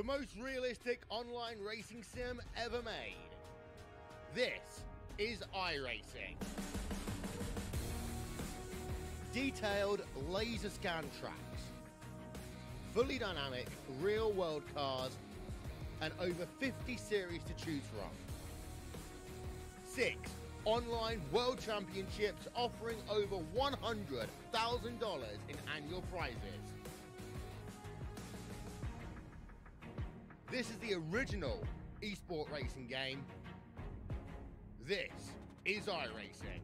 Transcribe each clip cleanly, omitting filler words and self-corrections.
most realistic online racing sim ever made. This is iRacing. Detailed laser scan tracks, fully dynamic real world cars, and over 50 series to choose from. 6 online world championships offering over $100,000 in annual prizes. This is the original esport racing game. This is iRacing.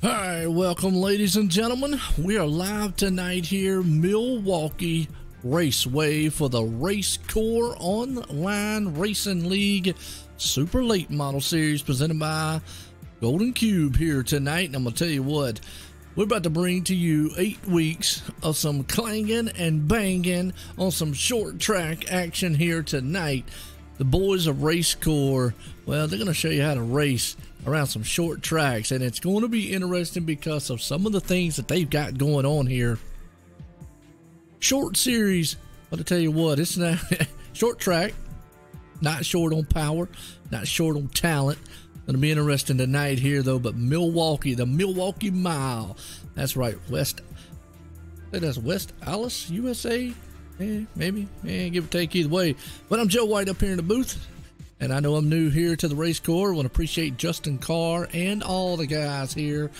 Hi, welcome ladies and gentlemen. We are live tonight here, Milwaukee Raceway for the Racecore Online Racing League Super Late Model Series presented by Golden Cube here tonight. And I'm going to tell you what, we're about to bring to you 8 weeks of some clanging and banging on some short track action here tonight. The boys of Racecore, well, they're going to show you how to race around some short tracks, and it's going to be interesting because of some of the things that they've got going on here. Short series, but I tell you what, it's not short track, not short on power, not short on talent. Going to be interesting tonight here though. But Milwaukee, the Milwaukee Mile, that's right, West Allis, USA. Maybe, give or take either way. But I'm Joe White up here in the booth, and I know I'm new here to the Racecore. I want to appreciate Justin Carr and all the guys here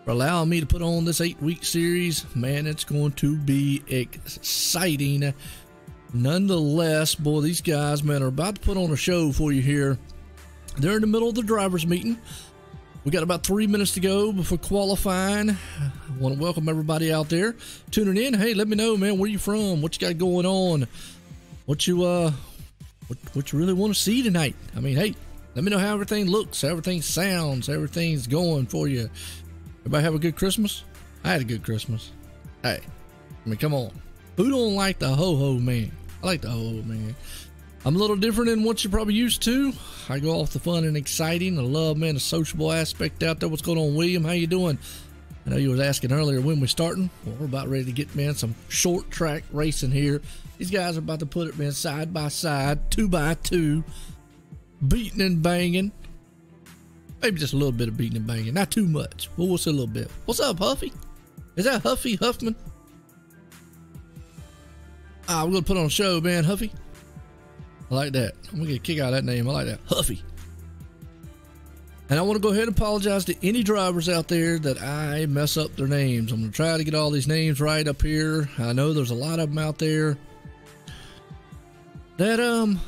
for allowing me to put on this 8-week series. Man, it's going to be exciting. Nonetheless, boy, these guys, man, are about to put on a show for you here. They're in the middle of the drivers' meeting. We got about 3 minutes to go before qualifying. I want to welcome everybody out there tuning in. Hey, let me know, man, where you from? What you got going on? What you really want to see tonight? I mean, hey, let me know how everything looks, how everything sounds, how everything's going for you. Everybody have a good Christmas? I had a good Christmas. Hey, I mean, come on. Who don't like the ho-ho man? I like the ho-ho man. I'm a little different than what you're probably used to. I go off the fun and exciting. I love, man, the sociable aspect out there. What's going on, William? How you doing? I know you was asking earlier when we're starting. Well, we're about ready to get, man, some short track racing here. These guys are about to put it, man, side by side, 2 by 2, beating and banging. Maybe just a little bit of beating and banging, not too much. But we'll see a little bit. What's up, Huffy? Is that Huffy Huffman? We're gonna put on a show, man, Huffy. I like that. I'm gonna get a kick out of that name. I like that, Huffy. And I want to go ahead and apologize to any drivers out there that I mess up their names. I'm gonna try to get all these names right up here. I know there's a lot of them out there that I'm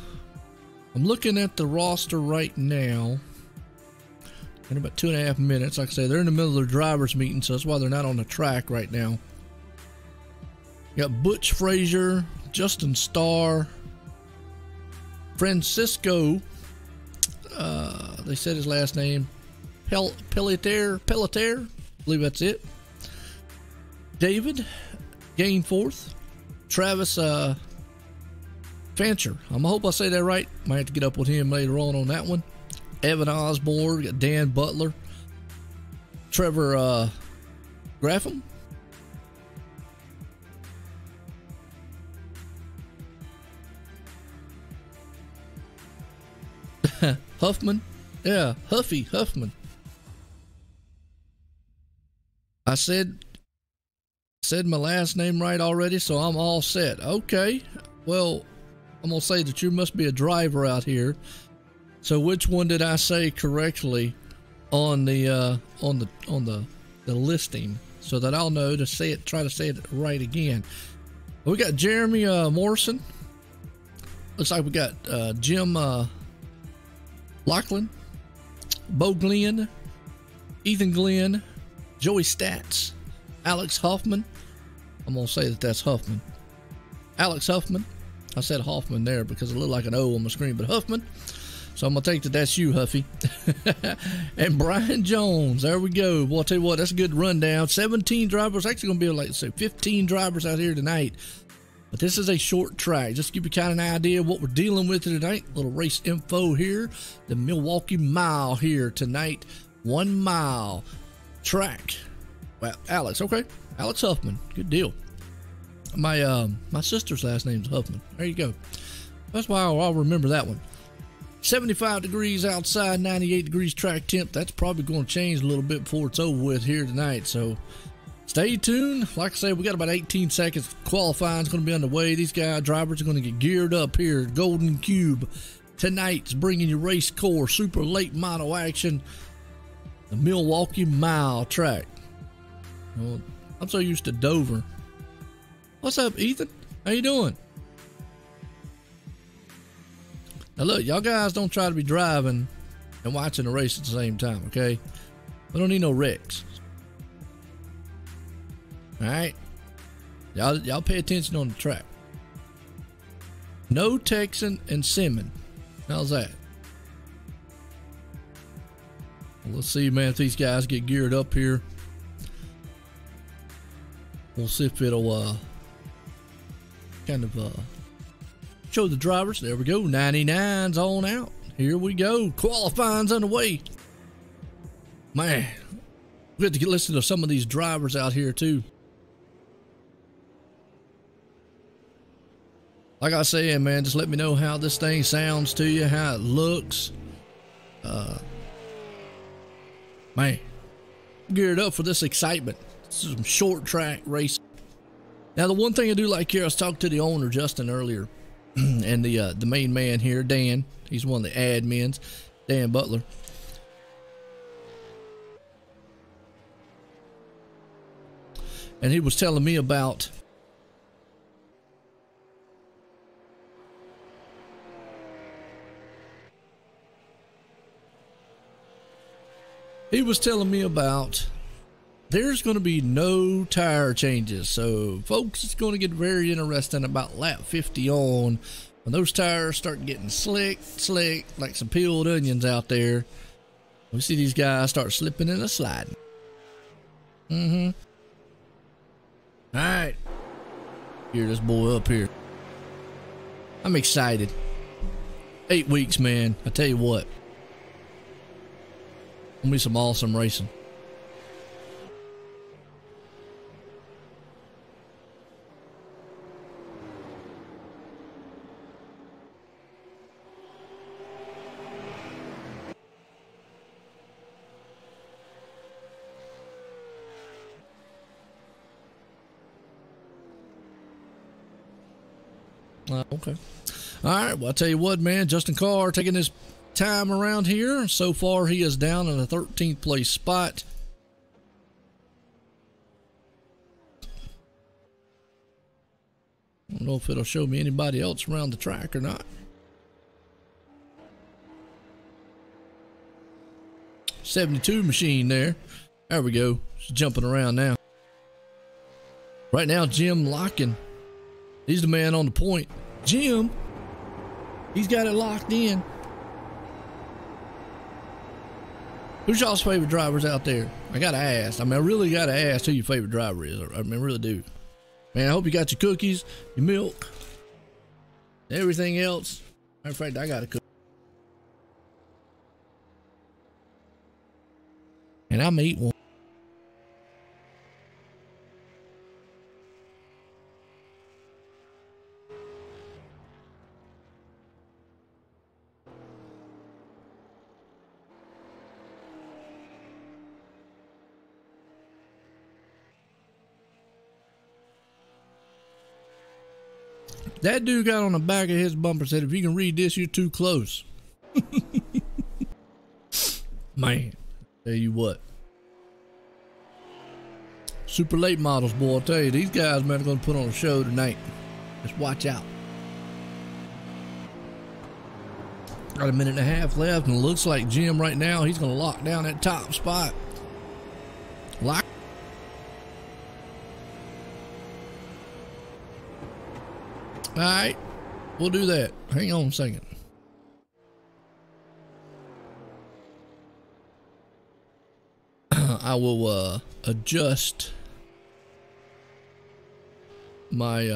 looking at the roster right now. In about 2.5 minutes, like I say, they're in the middle of their drivers meeting, so that's why they're not on the track right now. You got Butch Frazier, Justin Starr, Francisco, they said his last name, Pelletier, I believe that's it. David Gainforth, Travis Fancher, I hope I say that right. Might have to get up with him later on that one. Evan Osborne, got Dan Butler, Trevor Graffam. Huffman, yeah, Huffy Huffman. I said my last name right already, so I'm all set. Okay, well, I'm gonna say that you must be a driver out here. So which one did I say correctly on the listing, so that I'll know to say it, try to say it right again. We got Jeremy Morrison. Looks like we got Jim Lachlan, Bo Glenn, Ethan Glenn, Joey Stats, Alex Huffman. I'm going to say that that's Huffman. Alex Huffman. I said Hoffman there because it looked like an O on my screen, but Huffman. So I'm going to take that's you, Huffy. And Brian Jones, there we go. Well, I'll tell you what, that's a good rundown. 17 drivers, actually going to be like, say, 15 drivers out here tonight. But this is a short track. Just to give you kind of an idea of what we're dealing with tonight. A little race info here. The Milwaukee Mile here tonight. 1 mile track. Well, Alex, okay. Alex Huffman, good deal. My sister's last name's Huffman. There you go. That's why I'll remember that one. 75 degrees outside, 98 degrees track temp. That's probably going to change a little bit before it's over with here tonight. So stay tuned. Like I said, we got about 18 seconds. Qualifying is going to be underway. These drivers are going to get geared up here. Golden Cube tonight's bringing you Racecore super late model action. The Milwaukee Mile track. Well, I'm so used to Dover. What's up, Ethan? How you doing? Now look, y'all guys don't try to be driving and watching the race at the same time, okay? We don't need no wrecks. Alright? Y'all pay attention on the track. No Texan and Simmon. How's that? Well, let's see, man, if these guys get geared up here. We'll see if it'll kind of show the drivers. There we go. 99's on out. Here we go. Qualifying's underway. Man, we have to listen to some of these drivers out here too. Like I said, man, just let me know how this thing sounds to you, how it looks. Man, geared up for this excitement. This is some short track racing. Now, the one thing I do like here, I was talking to the owner, Justin, earlier, and the main man here, Dan. He's one of the admins, Dan Butler. And he was telling me about there's going to be no tire changes. So, folks, it's going to get very interesting about lap 50 on. When those tires start getting slick, like some peeled onions out there, we see these guys start slipping and sliding. All right. Gear this boy up here. I'm excited. 8 weeks, man. I tell you what. Gonna be some awesome racing. Okay. All right. Well, I'll tell you what, man. Justin Carr taking his time around here. So far, he is down in the 13th place spot. I don't know if it'll show me anybody else around the track or not. 72 machine there. There we go. She's jumping around now. Right now, Jim Locken. He's the man on the point. Jim, he's got it locked in. Who's y'all's favorite drivers out there? I gotta ask. I mean, I really gotta ask who your favorite driver is. I mean, I really do. Man, I hope you got your cookies, your milk, everything else. Matter of fact, I got a cookie. And I'm gonna eat one. That dude got on the back of his bumper said, if you can read this, you're too close. Man, tell you what. Super late models, boy. I'll tell you, these guys, man, are going to put on a show tonight. Just watch out. Got a minute and a half left, and it looks like Jim right now, he's going to lock down that top spot. Lock. All right, we'll do that. Hang on a second. I will adjust my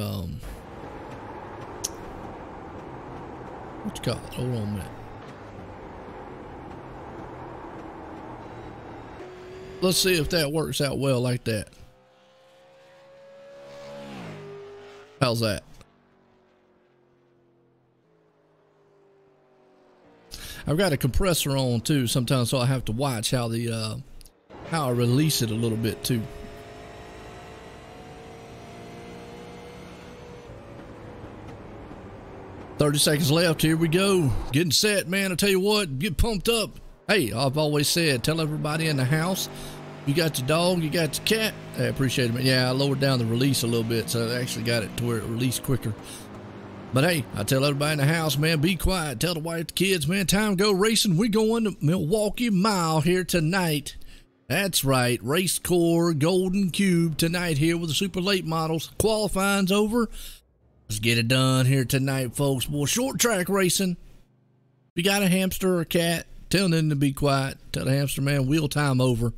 what you call it? Hold on a minute. Let's see if that works out well like that. How's that? I've got a compressor on too sometimes, so I have to watch how the how I release it a little bit too. "30 seconds left. Here we go. Getting set, man. I tell you what, get pumped up. Hey, I've always said, tell everybody in the house, you got your dog, you got your cat. I appreciate it, man. Yeah, I lowered down the release a little bit, so I actually got it to where it released quicker. But hey, I tell everybody in the house, man, be quiet. Tell the wife, the kids, man, time to go racing. We going to Milwaukee Mile here tonight. That's right, Racecore Golden Cube tonight here with the super late models. Qualifying's over. Let's get it done here tonight, folks. Boy, short track racing. If you got a hamster or a cat, tell them to be quiet. Tell the hamster, man, wheel time over.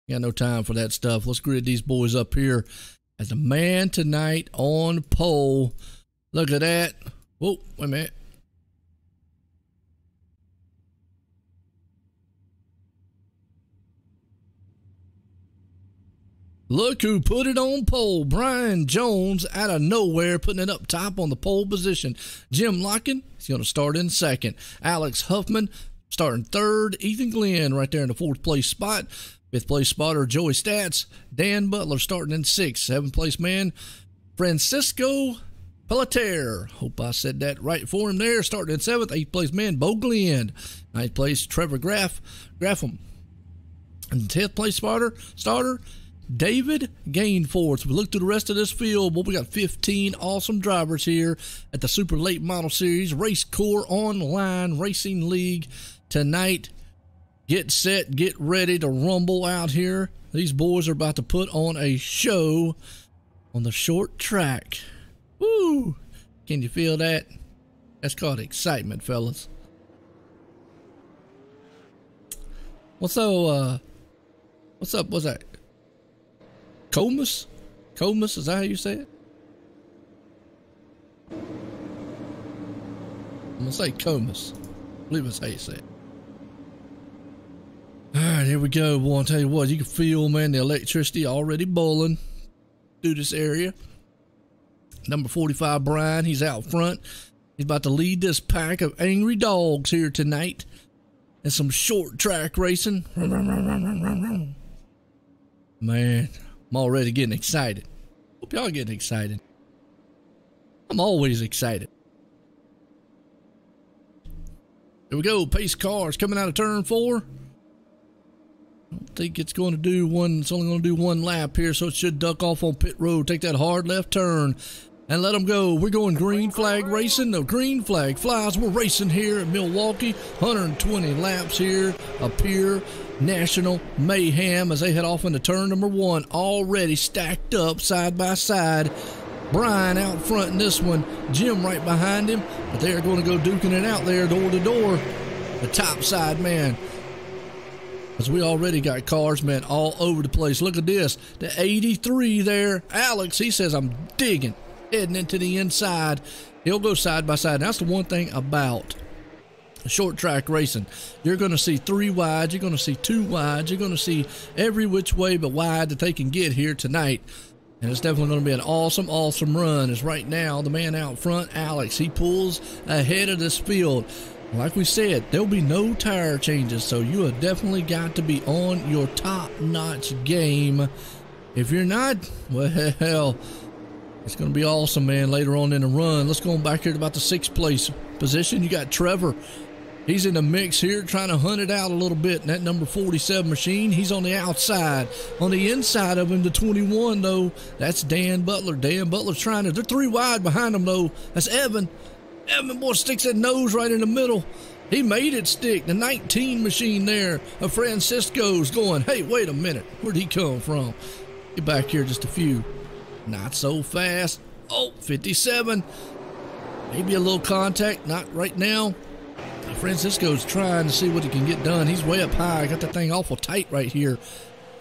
Got no time for that stuff. Let's grid these boys up here as a man tonight on pole. Look at that. Whoa, wait a minute. Look who put it on pole. Brian Jones out of nowhere, putting it up top on the pole position. Jim Locken, he's going to start in second. Alex Huffman starting third. Ethan Glenn right there in the fourth place spot. Fifth place spotter Joey Stats. Dan Butler starting in sixth. Seventh place man Francisco Pelletier. Hope I said that right for him there. Starting in seventh. Eighth place man Bo Glenn. Ninth place Trevor Graffam. And 10th place starter David Gainforth. We look through the rest of this field. Well, we got 15 awesome drivers here at the Super Late Model Series Racecore Online Racing League tonight. Get set, get ready to rumble out here. These boys are about to put on a show on the short track. Woo! Can you feel that? That's called excitement, fellas. What's up? What's that? Comus? Comus, is that how you say it? I'm gonna say Comus. I believe that's how you say it. Alright, here we go. Boy, I'll tell you what, you can feel, man, the electricity already boiling through this area. Number 45, Brian, he's out front. He's about to lead this pack of angry dogs here tonight in some short track racing. Man, I'm already getting excited. Hope y'all getting excited. I'm always excited. Here we go. Pace cars coming out of turn 4. I don't think it's going to do one. It's only going to do one lap here, so it should duck off on pit road. Take that hard left turn and let them go. We're going green flag racing. The green flag flies. We're racing here at Milwaukee. 120 laps here. A pure national mayhem as they head off into turn number 1. Already stacked up side by side. Brian out front in this one. Jim right behind him. But they are going to go duking it out there door to door. The top side man. As we already got cars, man, all over the place. Look at this. The 83 there. Alex, he says, I'm digging. Heading into the inside. He'll go side by side. And that's the one thing about short track racing. You're going to see 3 wides. You're going to see 2 wides. You're going to see every which way but wide that they can get here tonight. And it's definitely going to be an awesome, awesome run. As right now, the man out front, Alex, he pulls ahead of this field. Like we said, there'll be no tire changes, so you have definitely got to be on your top-notch game. If you're not, well, it's going to be awesome, man, later on in the run. Let's go back here to about the 6th place position. You got Trevor. He's in the mix here, trying to hunt it out a little bit in that number 47 machine. He's on the outside. On the inside of him, the 21, though, that's Dan Butler. Dan Butler's trying to, they're 3 wide behind him, though. That's Evan. Evan, boy, sticks that nose right in the middle. He made it stick. The 19 machine there of Francisco's going, hey, wait a minute. Where'd he come from? Get back here just a few. Not so fast. Oh, 57. Maybe a little contact. Not right now. Francisco's trying to see what he can get done. He's way up high. Got that thing awful tight right here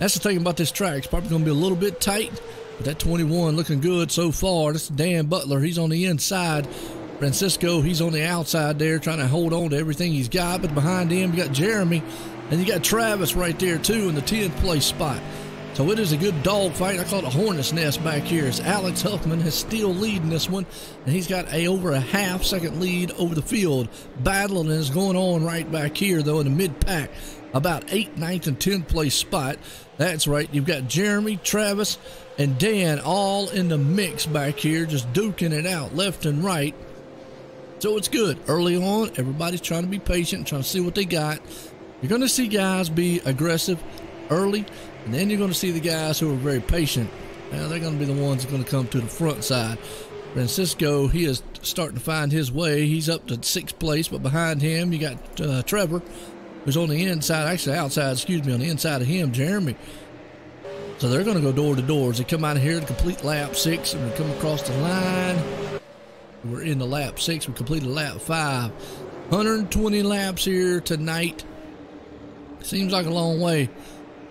That's the thing about this track. It's probably going to be a little bit tight, but that 21 looking good so far. This is Dan Butler. He's on the inside. Francisco, he's on the outside there trying to hold on to everything he's got. But behind him, you got Jeremy, and you got Travis right there, too, in the 10th place spot. So it is a good dog fight. I call it a hornet's nest back here. As Alex Huffman is still leading this one, and he's got over a half-second lead over the field. Battling is going on right back here, though, in the mid-pack. About 8th, 9th, and 10th place spot. That's right. You've got Jeremy, Travis, and Dan all in the mix back here, just duking it out left and right. So it's good. Early on, everybody's trying to be patient, trying to see what they got. You're going to see guys be aggressive early, and then you're going to see the guys who are very patient. Now, they're going to be the ones that are going to come to the front side. Francisco, he is starting to find his way. He's up to 6th place, but behind him, you got Trevor, who's on the inside, actually outside, excuse me, on the inside of him, Jeremy. So they're going to go door to door as they come out of here to complete lap 6, and we come across the line. We're in the lap 6. We completed lap 5. 120 laps here tonight. Seems like a long way.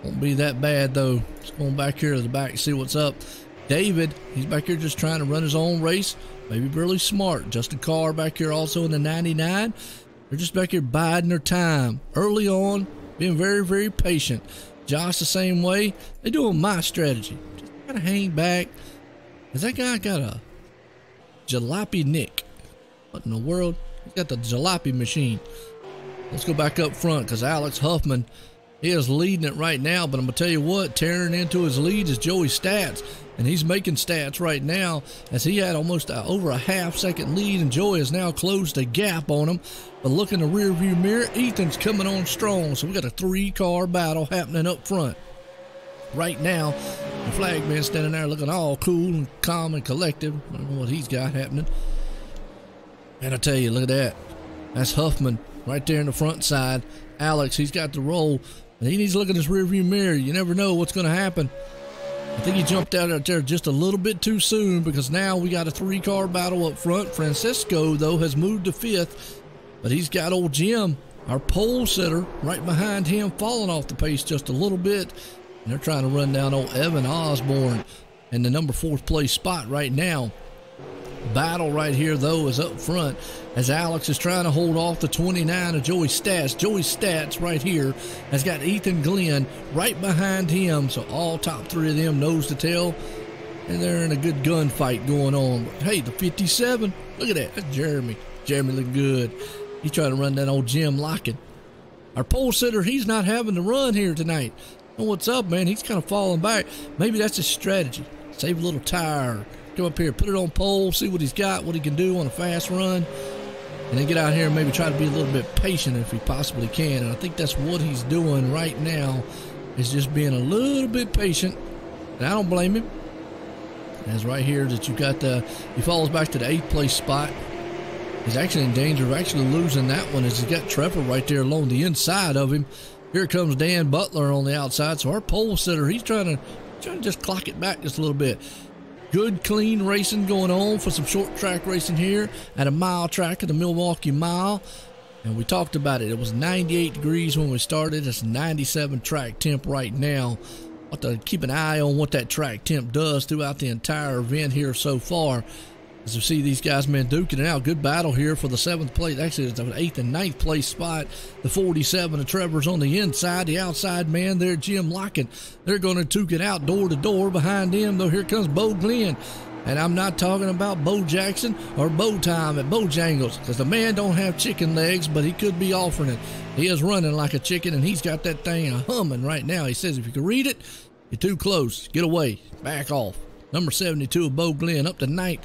Won't be that bad, though. Just going back here to the back, see what's up. David, he's back here just trying to run his own race. Maybe really smart. Justin Carr back here also in the 99. They're just back here biding their time. Early on, being very, very patient. Josh the same way. They're doing my strategy. Just kind of hang back. Has that guy got a jalopy Nick? What in the world? He's got the jalopy machine. Let's go back up front because Alex Huffman, he is leading it right now. But I'm going to tell you what, tearing into his lead is Joey Stats. And he's making stats right now as he had almost over a half-second lead. And Joey has now closed the gap on him. But look in the rearview mirror, Ethan's coming on strong. So we got a 3-car battle happening up front. Right now, the flag man standing there looking all cool and calm and collective. I don't know what he's got happening. And I tell you, look at that. That's Huffman right there in the front side. Alex, he's got the roll. And he needs to look at his rearview mirror. You never know what's going to happen. I think he jumped out there just a little bit too soon because now we got a 3-car battle up front. Francisco, though, has moved to 5th. But he's got old Jim, our pole sitter, right behind him, falling off the pace just a little bit. And they're trying to run down old Evan Osborne in the number 4th place spot right now. Battle right here, though, is up front as Alex is trying to hold off the 29 of Joey Stats. Joey Stats right here has got Ethan Glenn right behind him. So all top 3 of them nose to tail. And they're in a good gunfight going on. But hey, the 57, look at that. That's Jeremy. Jeremy looking good. He's trying to run that old Jim Locken. Our pole sitter, he's not having to run here tonight. Oh, what's up, man? He's kind of falling back. Maybe that's his strategy. Save a little tire. Come up here, put it on pole, see what he's got, what he can do on a fast run. And then get out here and maybe try to be a little bit patient if he possibly can. And I think that's what he's doing right now, is just being a little bit patient. And I don't blame him. As right here that you got he falls back to the 8th place spot. He's actually in danger of actually losing that one as he's got Trevor right there along the inside of him. Here comes Dan Butler on the outside. So our pole sitter, he's trying to just clock it back just a little bit. Good, clean racing going on for some short track racing here at a mile track at the Milwaukee Mile. And we talked about it. It was 98 degrees when we started. It's 97 track temp right now. I'll have to keep an eye on what that track temp does throughout the entire event here so far. As you see these guys, man, duking it out. Good battle here for the 7th place. Actually, it's the 8th and 9th place spot. The 47 of Trevor's on the inside. The outside man there, Jim Locken. They're going to duke it out door to door behind him, though. Here comes Bo Glenn. And I'm not talking about Bo Jackson or Bo Time at Bojangles, because the man don't have chicken legs, but he could be offering it. He is running like a chicken, and he's got that thing humming right now. He says if you can read it, you're too close. Get away. Back off. Number 72 of Bo Glenn up to 9th.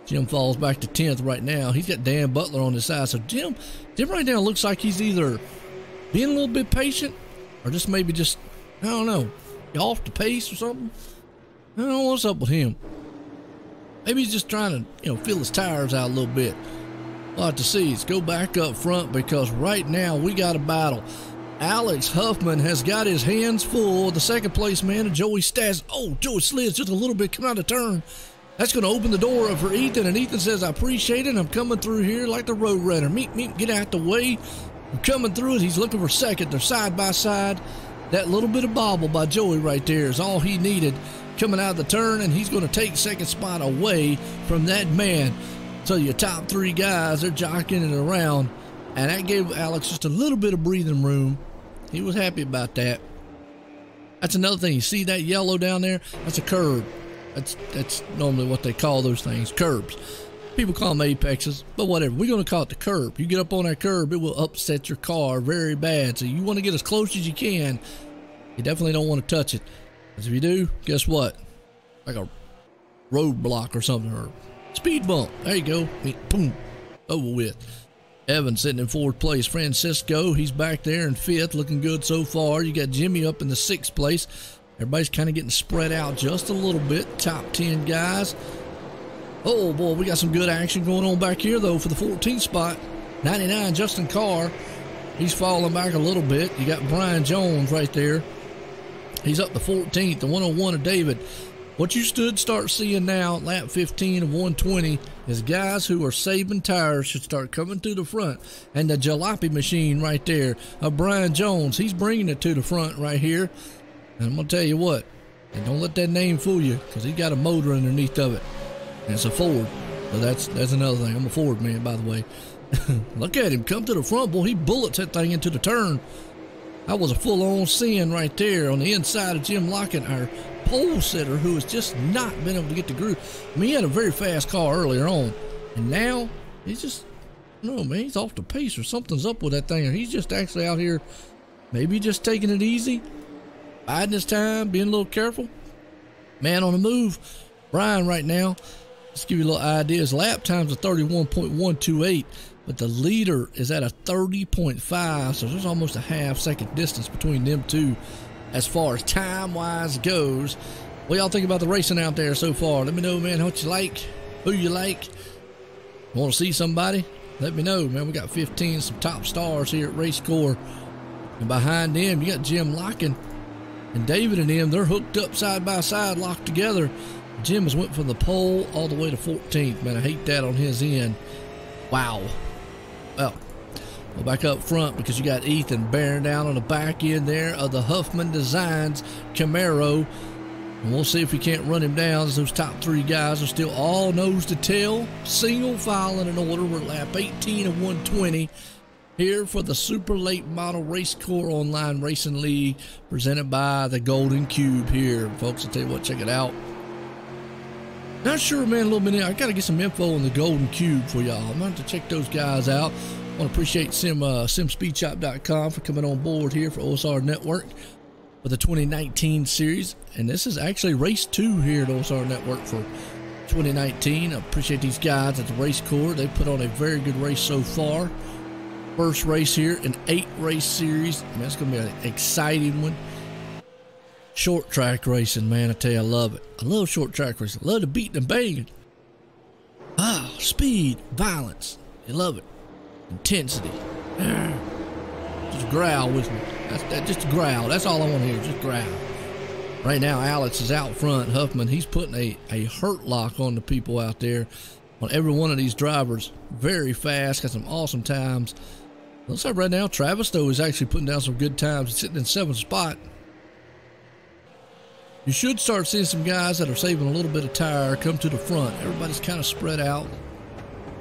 Jim falls back to 10th right now. He's got Dan Butler on his side. So Jim right now looks like he's either being a little bit patient or just maybe just, I don't know, off the pace or something. I don't know what's up with him. Maybe he's just trying to, feel his tires out a little bit. We'll have to see. Let's go back up front because right now we got a battle. Alex Huffman has got his hands full. The 2nd place man of Joey Stats. Oh, Joey slids just a little bit, come out of turn. That's going to open the door up for Ethan, and Ethan says, I appreciate it. I'm coming through here like the road runner. Meet, get out the way. I'm coming through it. He's looking for 2nd. They're side by side. That little bit of bobble by Joey right there is all he needed coming out of the turn, and he's going to take second spot away from that man. So your top three guys, they're jockeying it around, and that gave Alex just a little bit of breathing room. He was happy about that. That's another thing. You see that yellow down there? That's a curb. That's normally what they call those things, curbs. People call them apexes, but whatever. We're going to call it the curb. You get up on that curb, it will upset your car very bad. So you want to get as close as you can. You definitely don't want to touch it. Because if you do, guess what? Like a roadblock or something, or speed bump. There you go. Boom. Over with. Evan sitting in fourth place. Francisco, he's back there in fifth, looking good so far. You got Jimmy up in the sixth place. Everybody's kind of getting spread out just a little bit. Top 10 guys. Oh boy, we got some good action going on back here though for the 14th spot. 99, Justin Carr. He's falling back a little bit. You got Brian Jones right there. He's up to 14th. The 101 of David. What you start seeing now, lap 15 of 120, is guys who are saving tires should start coming to the front. And the jalopy machine right there of Brian Jones, he's bringing it to the front right here. And I'm going to tell you what, and don't let that name fool you, because he's got a motor underneath of it. And it's a Ford. So that's another thing. I'm a Ford man, by the way. Look at him come to the front. Boy, he bullets that thing into the turn. That was a full-on sin right there on the inside of Jim Lockett, our pole sitter, who has just not been able to get the groove. I mean, he had a very fast car earlier on, and now he's just, no, man, he's off the pace, or something's up with that thing, or he's just actually out here maybe just taking it easy, biding his time, being a little careful. Man on the move. Brian right now, let's give you a little idea. His lap time's a 31.128, but the leader is at a 30.5, so there's almost a half-second distance between them two as far as time-wise goes. What y'all think about the racing out there so far? Let me know, man, what you like, who you like. Want to see somebody? Let me know, man. We got 15, some top stars here at Racecore. And behind them, you got Jim Locken and David and them. They're hooked up side by side, locked together. Jim has went from the pole all the way to 14th. Man, I hate that on his end. Wow. Well, go back up front because you got Ethan bearing down on the back end there of the Huffman Designs Camaro. And we'll see if we can't run him down, as those top three guys are still all nose to tail, single file in an order. We're at lap 18 of 120 here for the Super Late Model Racecore Online Racing League, presented by the Golden Cube here. Folks, I'll tell you what, check it out. Not sure, man, a little bit. I got to get some info on the Golden Cube for y'all. I'm going to have to check those guys out. I want to appreciate simspeedshop.com for coming on board here for OSR Network for the 2019 series. And this is actually race 2 here at OSR Network for 2019. I appreciate these guys at the Racecore. They put on a very good race so far. First race here, an 8-race series. I mean, it's going to be an exciting one. Short track racing, man, I tell you, I love it. I love short track racing. I love the beating and banging. Ah, speed, violence. You love it. Intensity. Just growl with me. Just growl. That's all I want to hear. Just growl. Right now, Alex is out front. Huffman, he's putting a hurt lock on the people out there, on every one of these drivers. Very fast. Got some awesome times. Looks like right now, Travis, though, is actually putting down some good times. He's sitting in 7th spot. You should start seeing some guys that are saving a little bit of tire come to the front. Everybody's kind of spread out.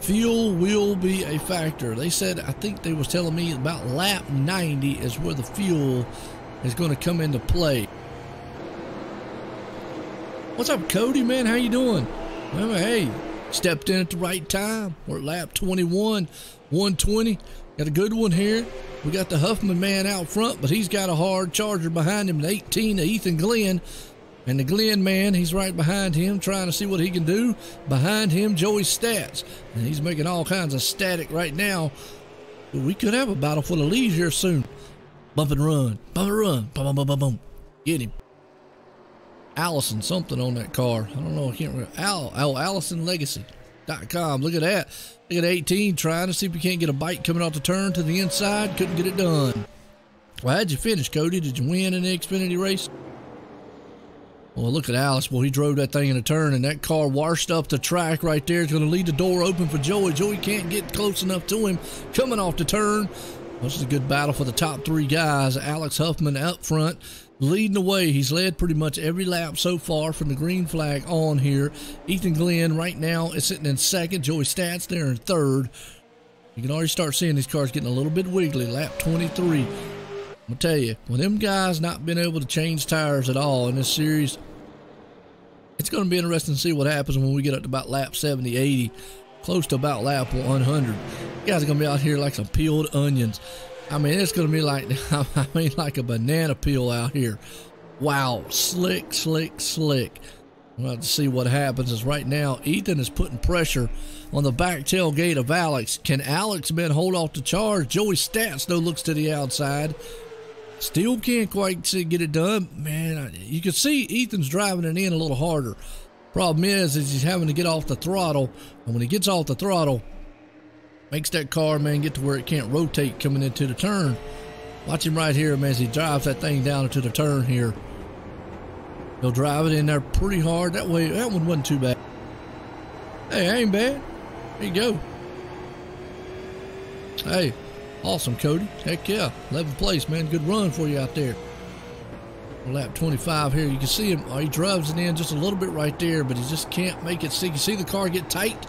Fuel will be a factor. They said, I think they was telling me about lap 90 is where the fuel is going to come into play. What's up, Cody, man? How you doing? Well, hey, stepped in at the right time. We're at lap 21, 120. Got a good one here. We got the Huffman man out front, but he's got a hard charger behind him, an 18 to Ethan Glenn. And the Glenn man, he's right behind him, trying to see what he can do. Behind him, Joey Stats. And he's making all kinds of static right now. We could have a battle for the lead here soon. Bump and run. Bump and run. Bum, bum, bum, bum, bum. Get him. Allison something on that car. I don't know. I can't remember. AllisonLegacy.com. Look at that. Look at 18 trying to see if we can't get a bite coming off the turn to the inside. Couldn't get it done. Well, how'd you finish, Cody? Did you win in the Xfinity race? Well, look at Alice. Boy, he drove that thing in a turn, and that car washed up the track right there. It's going to leave the door open for Joey. Joey can't get close enough to him coming off the turn. This is a good battle for the top 3 guys. Alex Huffman up front, leading the way. He's led pretty much every lap so far from the green flag on here. Ethan Glenn right now is sitting in second. Joey Stats there in third. You can already start seeing these cars getting a little bit wiggly. Lap 23. I'm going to tell you, with them guys not being able to change tires at all in this series, it's going to be interesting to see what happens when we get up to about lap 70, 80, close to about lap 100. You guys are going to be out here like some peeled onions. I mean, it's going to be like, like a banana peel out here. Wow, slick, slick, slick. We'll have to see what happens. As right now, Ethan is putting pressure on the back tailgate of Alex. Can Alex, man, hold off the charge? Joey Stats, though, looks to the outside. Still can't quite get it done. Man, you can see Ethan's driving it in a little harder. Problem is he's having to get off the throttle. And when he gets off the throttle, makes that car, man, get to where it can't rotate coming into the turn. Watch him right here, man, as he drives that thing down into the turn here. He'll drive it in there pretty hard. That way, that one wasn't too bad. Hey, ain't bad. There you go. Hey, awesome, Cody. Heck yeah. 11th place, man. Good run for you out there. Lap 25 here. You can see him. Oh, he drives it in just a little bit right there, but he just can't make it. See, you see the car get tight?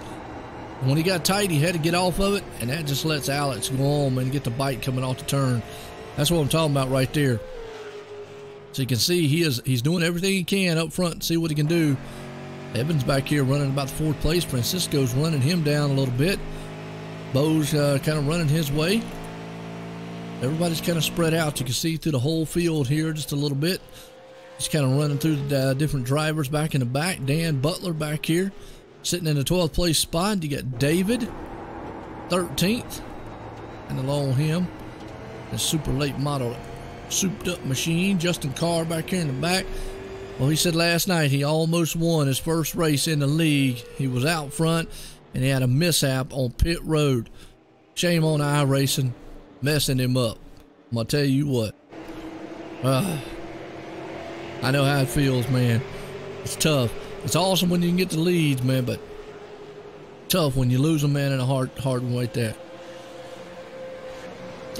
And when he got tight, he had to get off of it, and that just lets Alex go on and get the bite coming off the turn. That's what I'm talking about right there. So you can see he's doing everything he can up front. See what he can do. Evans back here running about the 4th place. Francisco's running him down a little bit. Bo's kind of running his way. Everybody's kind of spread out. You can see through the whole field here just a little bit. Just kind of running through the different drivers back in the back. Dan Butler back here sitting in the 12th place spot. You got David 13th, and along him the super late model souped up machine. Justin Carr back here in the back. Well, he said last night he almost won his first race in the league. He was out front and he had a mishap on pit road. Shame on iRacing, messing him up. I'm gonna tell you what, I know how it feels, man. It's tough. It's awesome when you can get the leads, man, but tough when you lose a man in a hard one like that.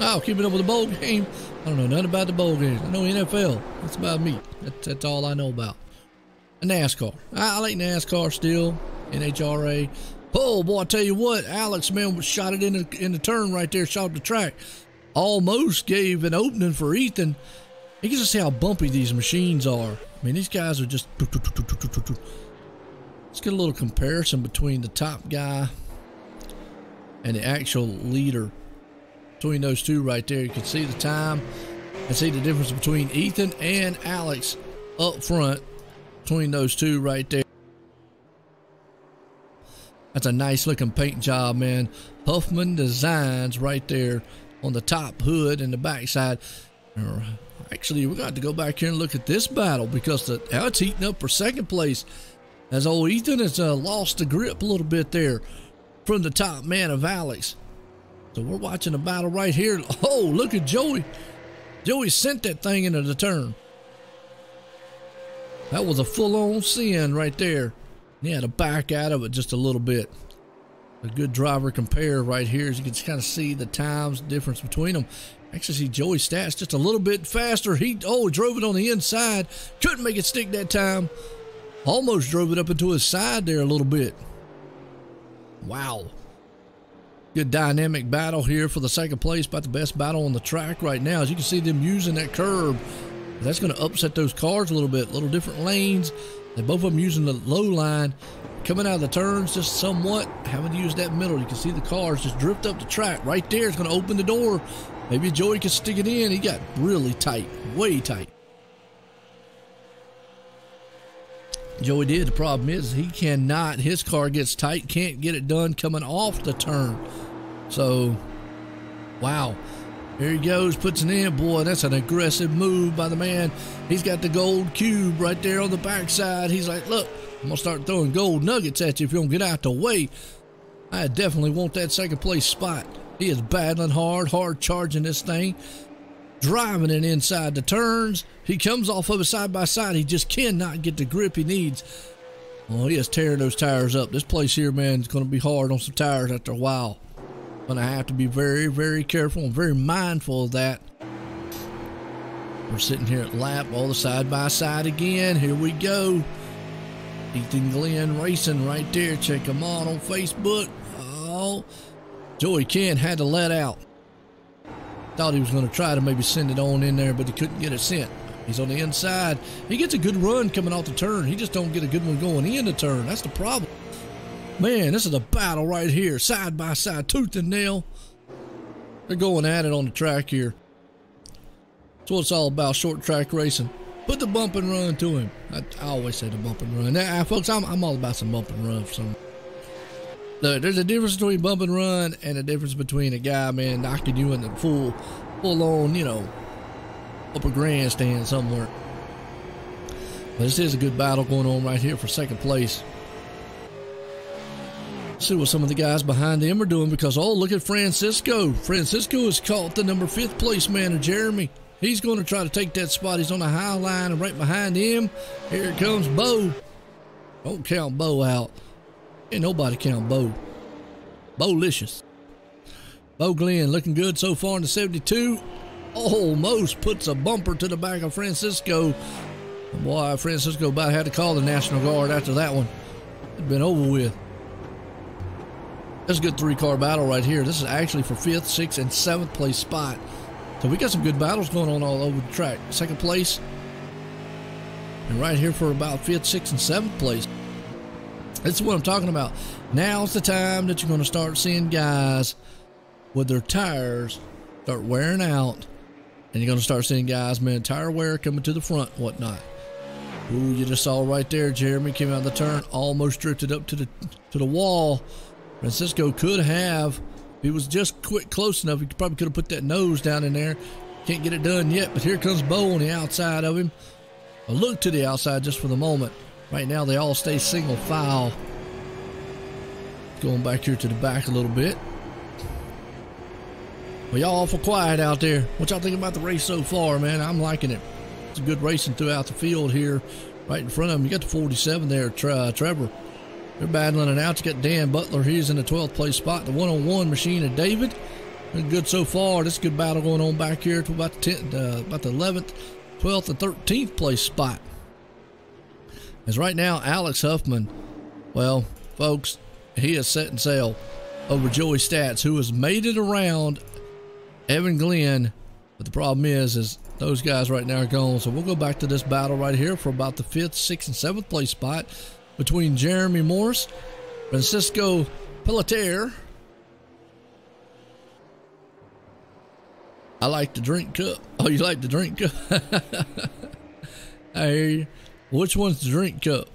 Oh, keeping up with the bowl game. I don't know nothing about the bowl games. I know NFL. That's about me. That's all I know about. And NASCAR. I like NASCAR still. NHRA. Oh boy, I tell you what, Alex, man, shot it in the turn right there, shot the track. Almost gave an opening for Ethan. You can just see how bumpy these machines are. I mean, these guys are just. Let's get a little comparison between the top guy and the actual leader. Between those two right there, you can see the time and see the difference between Ethan and Alex up front. Between those two right there. That's a nice looking paint job, man. Huffman Designs right there on the top hood and the backside. Actually, we're going to go back here and look at this battle because it's heating up for second place. As old Ethan has lost the grip a little bit there from the top man of Alex. So we're watching a battle right here. Oh, look at Joey. Joey sent that thing into the turn. That was a full-on sin right there. He had to back out of it just a little bit. A good driver compare right here, as you can kind of see the times difference between them. Actually, see Joey Stats just a little bit faster. He drove it on the inside. Couldn't make it stick that time. Almost drove it up into his side there a little bit. Wow. Good dynamic battle here for the second place. About the best battle on the track right now. As you can see them using that curb. That's going to upset those cars a little bit. Little different lanes. And both of them using the low line. Coming out of the turns just somewhat. Having to use that middle. You can see the cars just drift up the track. Right there. It's going to open the door. Maybe Joey can stick it in. He got really tight. Way tight. Joey did. The problem is he cannot. His car gets tight. Can't get it done coming off the turn. So, wow. Here he goes. Puts it in. Boy, that's an aggressive move by the man. He's got the gold cube right there on the backside. He's like, look, I'm going to start throwing gold nuggets at you if you don't get out the way. I definitely want that second place spot. He is battling hard charging this thing. Driving it inside the turns. He comes off of it side by side. He just cannot get the grip he needs. Oh, he is tearing those tires up. This place here, man, is going to be hard on some tires after a while. Gonna have to be very, very careful and very mindful of that. We're sitting here at lap, all the side by side again. Here we go. Ethan Glenn racing right there. Check him out on Facebook. Oh, Joey Ken had to let out. Thought he was going to try to maybe send it on in there, but he couldn't get it sent. He's on the inside. He gets a good run coming off the turn. He just don't get a good one going in the turn. That's the problem. Man, this is a battle right here. Side by side, tooth and nail. They're going at it on the track here. That's what it's all about, short track racing. Put the bump and run to him. I always say the bump and run. Now, folks, I'm all about some bump and run for some. Look, there's a difference between bump and run and a difference between a guy, man, knocking you in the full on, you know, upper grandstand somewhere. But this is a good battle going on right here for second place. See what some of the guys behind him are doing, because, oh, look at Francisco. Francisco has caught the number 5th place man of Jeremy. He's going to try to take that spot. He's on the high line, and right behind him, here comes Bo. Don't count Bo out. Ain't nobody count Bo. Bo-licious. Bo Glenn looking good so far in the 72. Almost puts a bumper to the back of Francisco. Boy, Francisco about had to call the National Guard after that one. It'd been over with. That's a good 3-car battle right here. This is actually for 5th, 6th, and 7th place spot. So we got some good battles going on all over the track. Second place. And right here for about 5th, 6th, and 7th place. This is what I'm talking about. Now's the time that you're going to start seeing guys with their tires start wearing out. And you're going to start seeing guys, man, tire wear coming to the front and whatnot. Ooh, you just saw right there, Jeremy came out of the turn, almost drifted up to the wall. Francisco could have, if he was just close enough, he probably could have put that nose down in there. Can't get it done yet, but here comes Bo on the outside of him. A look to the outside just for the moment. Right now, they all stay single file. Going back here to the back a little bit. Well, y'all awful quiet out there. What y'all think about the race so far, man? I'm liking it. It's a good racing throughout the field here. Right in front of them, you got the 47 there, Trevor. They're battling it out. You got Dan Butler. He's in the 12th place spot. The one-on-one machine of David. Been good so far. This is a good battle going on back here to about the 11th, 12th, and 13th place spot. As right now, Alex Huffman, well, folks, he is setting sail over Joey Stats, who has made it around Evan Glenn. But the problem is those guys right now are gone. So we'll go back to this battle right here for about the 5th, 6th, and 7th place spot between Jeremy Morris, Francisco Pelletier. I like the drink cup. Oh, you like the drink cup? I hear you. Which one's the drink cup?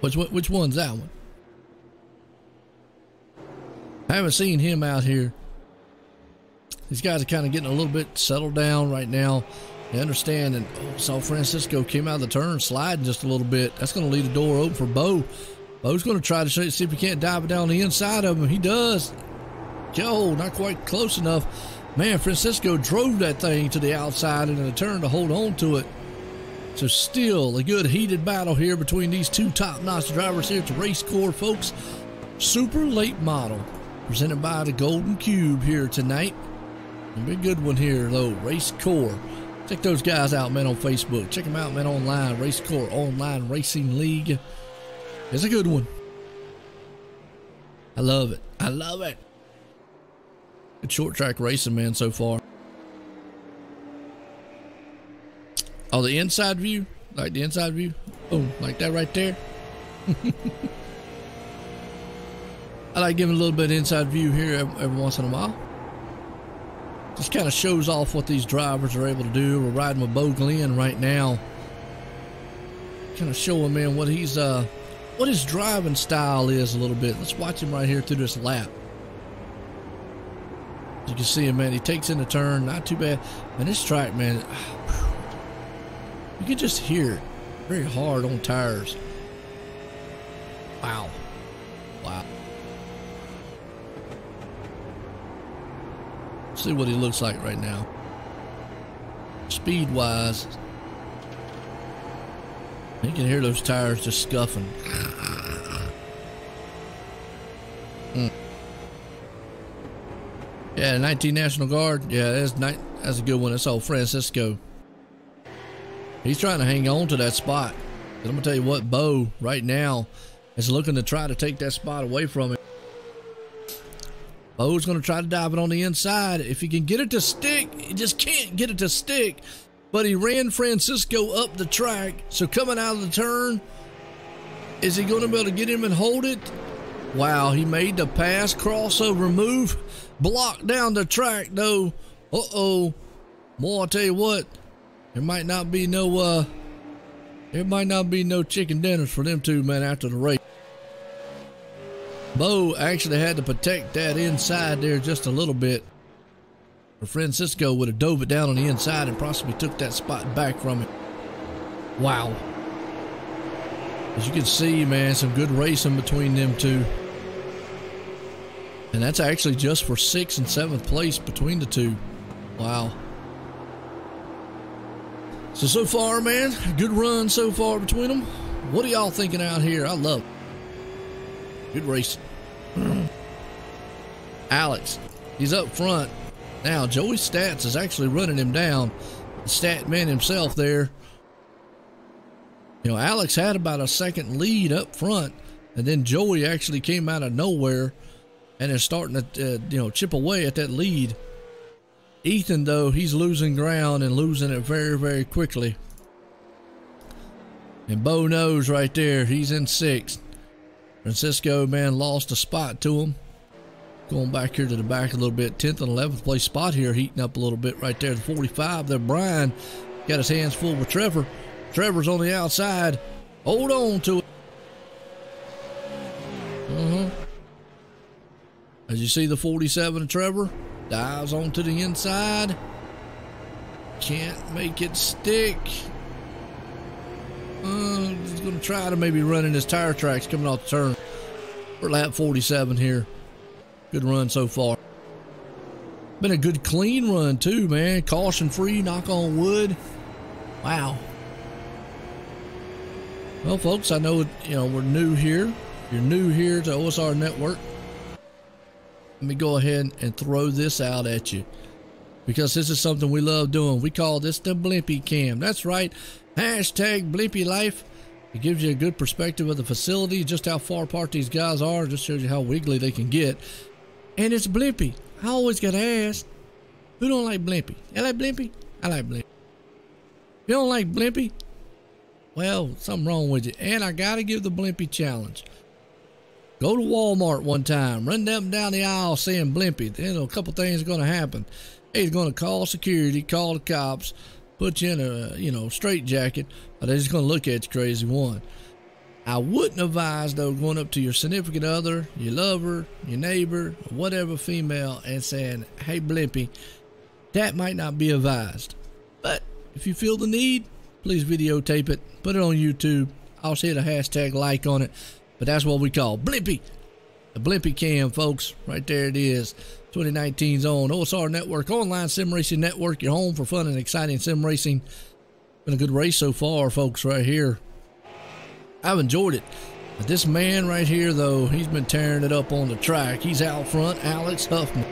Which one's that one? I haven't seen him out here. These guys are kind of getting a little bit settled down right now. They understand, and saw Francisco came out of the turn sliding just a little bit. That's going to leave the door open for Bo. Bo's going to try to see if he can't dive it down the inside of him. He does. Joe, not quite close enough. Man, Francisco drove that thing to the outside and in a turn to hold on to it. So still a good heated battle here between these two top-notch drivers here at the Racecore, folks. Super late model presented by the Golden Cube here tonight. It'll be a good one here, though. Racecore. Check those guys out, man, on Facebook. Check them out, man, online. Racecore Online Racing League. It's a good one. I love it. I love it. Good short track racing, man, so far. Oh, the inside view? Like the inside view? Oh, like that right there? I like giving a little bit of inside view here every once in a while. Just kind of shows off what these drivers are able to do. We're riding with Bo Glenn right now. Kind of showing, man, what his driving style is a little bit. Let's watch him right here through this lap. You can see him, man. He takes in the turn. Not too bad. Man, this track, man, you can just hear it. Very hard on tires. Wow. Wow. See what he looks like right now. Speed-wise, you can hear those tires just scuffing. Yeah, 19 National Guard. Yeah, that's a good one. That's old Francisco. He's trying to hang on to that spot. I'm going to tell you what, Bo right now is looking to try to take that spot away from him. Bo's going to try to dive it on the inside. If he can get it to stick, he just can't get it to stick. But he ran Francisco up the track. So coming out of the turn, is he going to be able to get him and hold it? Wow, he made the pass, crossover move, blocked down the track though. Uh-oh. Boy, I'll tell you what, there might not be no chicken dinners for them two men after the race. Bo actually had to protect that inside there just a little bit. Or Francisco would have dove it down on the inside and possibly took that spot back from him. Wow. As you can see, man, some good racing between them two. And that's actually just for 6th and 7th place between the two. Wow. So far, man, good run so far between them. What are y'all thinking out here? I love it. Good racing. Alex, he's up front. Now, Joey Stats is actually running him down. The stat man himself there. You know, Alex had about a second lead up front, and then Joey actually came out of nowhere and is starting to, chip away at that lead. Ethan, though, he's losing ground and losing it very, very quickly. And Bo knows right there, he's in 6th. Francisco, man, lost a spot to him. Going back here to the back a little bit. 10th and 11th place spot here, heating up a little bit right there. The 45 there. Brian got his hands full with Trevor. Trevor's on the outside. Hold on to it. As you see the 47 of Trevor, dives onto the inside. Can't make it stick. He's going to try to maybe run in his tire tracks coming off the turn. For lap 47 here. Good run so far. Been a good clean run too, man. Caution free, knock on wood. Wow. Well, folks, I know, we're new here. If you're new here to OSR Network, let me go ahead and throw this out at you, because this is something we love doing. We call this the Blimpy Cam. That's right. Hashtag Blimpy Life. It gives you a good perspective of the facility, just how far apart these guys are. Just shows you how wiggly they can get. And it's Blimpy. I always got to ask, who don't like Blimpy? You like Blimpy? I like Blimpy. You don't like Blimpy? Well, something wrong with you. And I got to give the Blimpy challenge. Go to Walmart one time, run them down the aisle saying Blimpy. Then a couple things are going to happen. He's going to call security, call the cops, put you in a straitjacket, or they're just going to look at you crazy one. I wouldn't advise, though, going up to your significant other, your lover, your neighbor, or whatever female, and saying, hey, Blimpy. That might not be advised. But if you feel the need, please videotape it, put it on YouTube. I'll hit a hashtag like on it. But that's what we call Blimpy. The Blimpy Cam, folks. Right there it is. 2019's on OSR Network, Online Sim Racing Network. Your home for fun and exciting sim racing. Been a good race so far, folks, right here. I've enjoyed it. But this man right here, though, he's been tearing it up on the track. He's out front, Alex Huffman.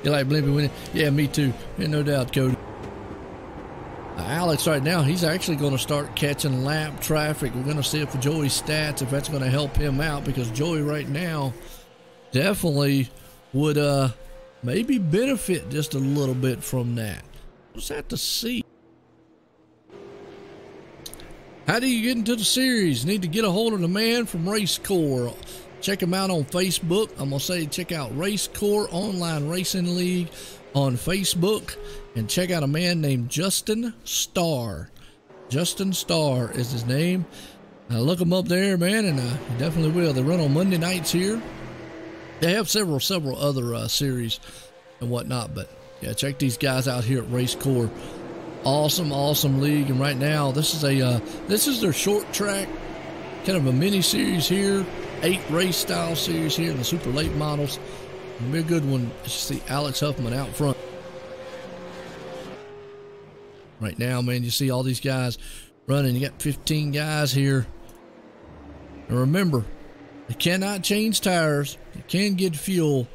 You like Blimpy winning? Yeah, me too. Yeah, no doubt, Cody. Alex right now, he's actually going to start catching lap traffic. We're going to see if Joey Stats, if that's going to help him out, because Joey right now definitely would maybe benefit just a little bit from that. We'll just have to see. How do you get into the series? Need to get a hold of the man from Racecore. Check him out on Facebook. I'm going to say check out Racecore Online Racing League on Facebook, and check out a man named Justin Starr. Justin Starr is his name. Look him up there, man, and you definitely will. They run on Monday nights here. They have several other series and whatnot, but yeah, check these guys out here at Racecore. Awesome league. And right now, this is their short track, kind of a mini series here, 8 race style series here in the super late models. It'll be a good one. You see Alex Huffman out front. Right now, man, you see all these guys running. You got 15 guys here. And remember, you cannot change tires. You can get fuel.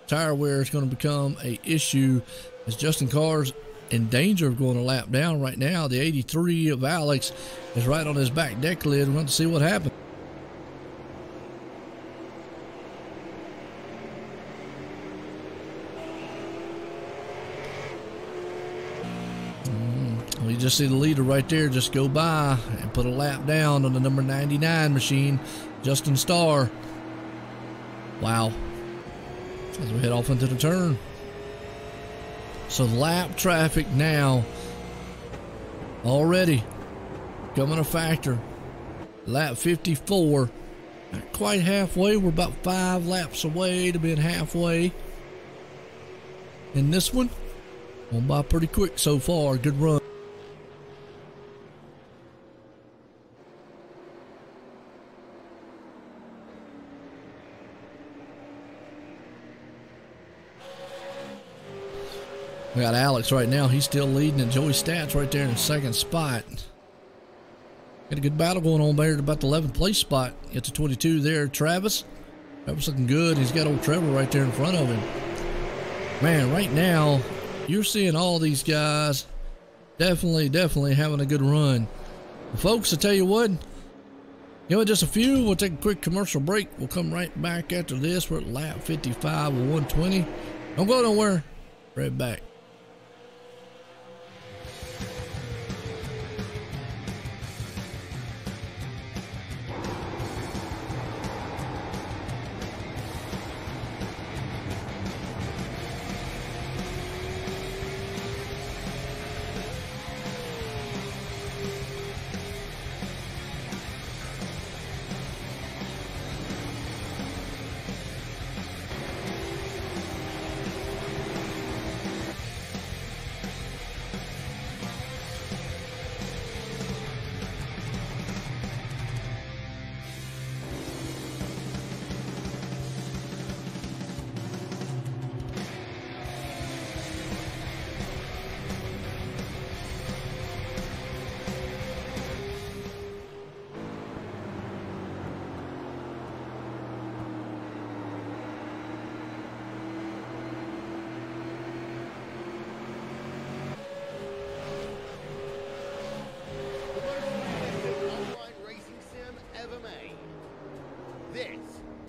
Tire wear is going to become a issue as Justin Carr's in danger of going a lap down right now. The 83 of Alex is right on his back deck lid. We want to see what happens. You just see the leader right there just go by and put a lap down on the number 99 machine, Justin Starr. Wow. As we head off into the turn. So lap traffic now already becoming a factor. Lap 54. Not quite halfway. We're about 5 laps away to being halfway. In this one, going by pretty quick so far. Good run. We got Alex right now. He's still leading, and Joey Stats right there in second spot. Got a good battle going on there at about the 11th place spot. Get to 22 there. Travis looking good. He's got old Trevor right there in front of him. Man, right now, you're seeing all these guys definitely having a good run. Folks, I tell you what, just a few. We'll take a quick commercial break. We'll come right back after this. We're at lap 55 of 120. Don't go nowhere. Right back.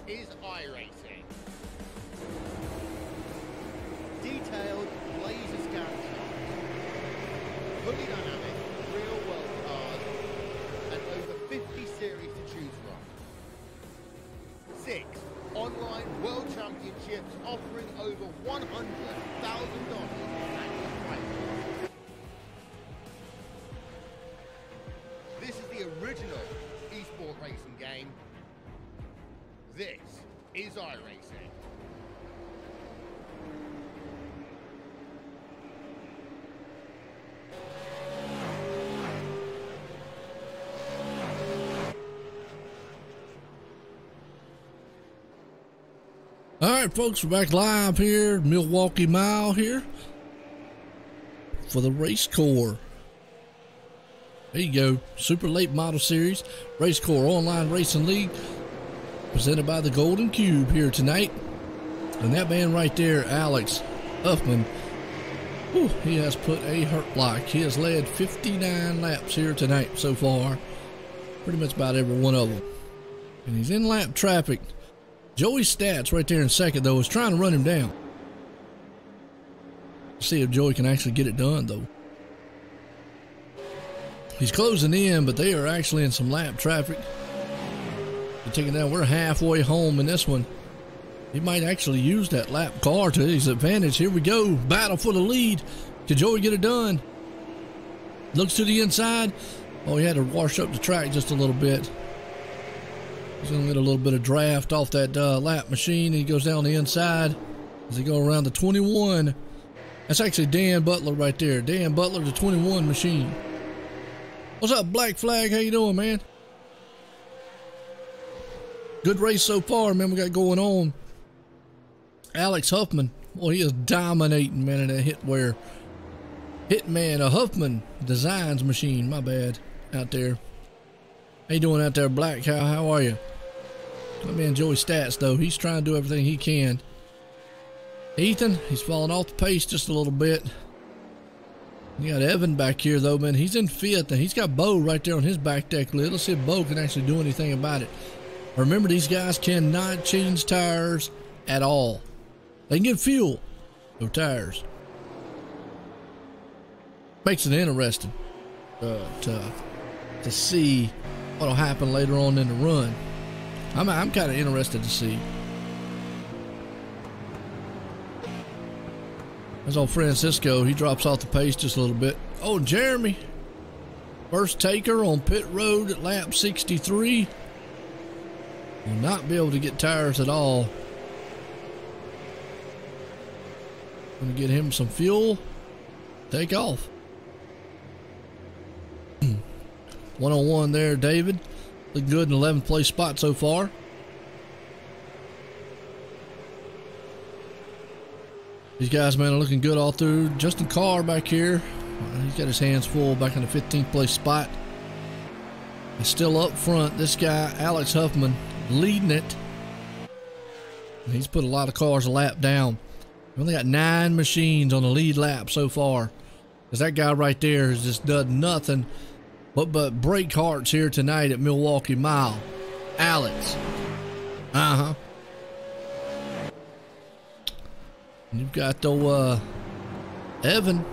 Is iRacing. Detailed laser scan shots, fully dynamic, real world cars, and over 50 series to choose from. 6 online world championships offering over $100,000 in annual prizes. This is the original esport racing game. This is iRacing. All right, folks, we're back live here, Milwaukee Mile here for the Racecore. There you go, Super Late Model Series, Racecore Online Racing League, presented by the Golden Cube here tonight. And that man right there, Alex Huffman, he has put a hurt block. He has led 59 laps here tonight so far. Pretty much about every one of them. And he's in lap traffic. Joey Stats right there in second, though, is trying to run him down. See if Joey can actually get it done, though. He's closing in, but they are actually in some lap traffic. They're taking down. We're halfway home in this one. He might actually use that lap car to his advantage. Here we go. Battle for the lead. Can Joey get it done? Looks to the inside. Oh, he had to wash up the track just a little bit. He's going to get a little bit of draft off that lap machine. He goes down the inside as he goes around the 21. That's actually Dan Butler right there. Dan Butler, the 21 machine. What's up, Black Flag? How you doing, man? Good race so far, man, we got going on. Alex Huffman, boy, he is dominating, man, in that hitware. Hitman, a Huffman Designs machine, my bad, out there. How you doing out there, Black? How are you? My man Joey Stats, though, he's trying to do everything he can. Ethan, he's falling off the pace just a little bit. You got Evan back here, though, man. He's in fifth, and he's got Bo right there on his back deck lid. Let's see if Bo can actually do anything about it. Remember, these guys cannot change tires at all. They can get fuel, no tires. Makes it interesting to see what'll happen later on in the run. I'm kind of interested to see. There's old Francisco. He drops off the pace just a little bit. Oh, Jeremy. First taker on pit road at lap 63. Will not be able to get tires at all. Gonna get him some fuel. Take off. 101 there, David. Looking good in 11th place spot so far. These guys, man, are looking good all through. Justin Carr back here. He's got his hands full back in the 15th place spot. And still up front, this guy, Alex Huffman, leading it. And he's put a lot of cars a lap down. We only got 9 machines on the lead lap so far. Because that guy right there has just done nothing but break hearts here tonight at Milwaukee Mile. Alex. And you've got Evan.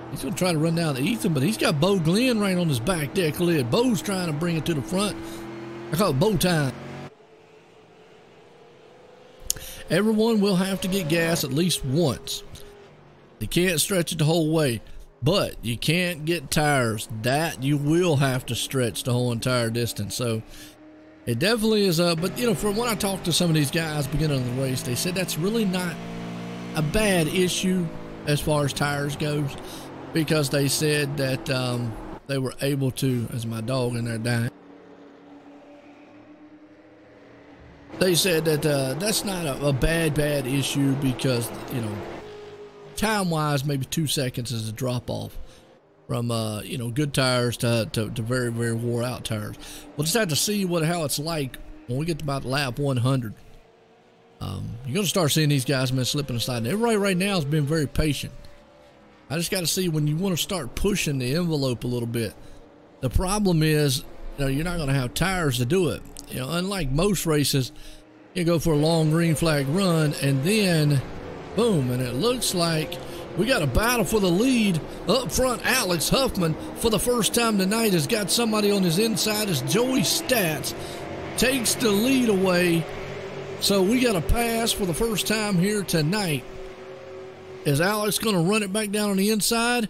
He's going to try to run down to Ethan, but he's got Bo Glenn right on his back deck lid. Bo's trying to bring it to the front. I call it Bo time. Everyone will have to get gas at least once. You can't stretch it the whole way, but you can't get tires. That you will have to stretch the whole entire distance. So it definitely is but you know, from when I talked to some of these guys beginning of the race, they said that's really not a bad issue as far as tires goes, because they said that they were able to, as my dog in there dying, they said that that's not a bad issue, because, you know, time wise maybe 2 seconds is a drop off from you know, good tires to very wore out tires. We'll just have to see how it's like when we get to about lap 100. You're going to start seeing these guys, man, slipping aside. And everybody right now has been very patient. I just got to see when you want to start pushing the envelope a little bit. The problem is, you know, you're not going to have tires to do it. You know, unlike most races, you go for a long green flag run and then boom, and it looks like we got a battle for the lead up front. Alex Huffman, for the first time tonight, has got somebody on his inside as Joey Stats takes the lead away. So we got a pass for the first time here tonight. Is Alex going to run it back down on the inside?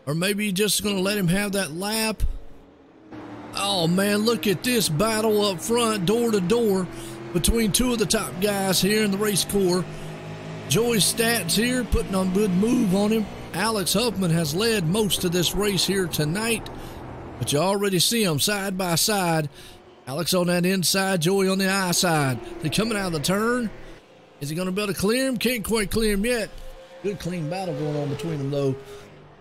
Or maybe just going to let him have that lap? Oh, man, look at this battle up front, door to door, between two of the top guys here in the Racecore. Joey Stats here putting on a good move on him. Alex Huffman has led most of this race here tonight, but you already see them side by side. Alex on that inside, Joey on the outside. They're coming out of the turn. Is he going to be able to clear him? Can't quite clear him yet. Good clean battle going on between them, though.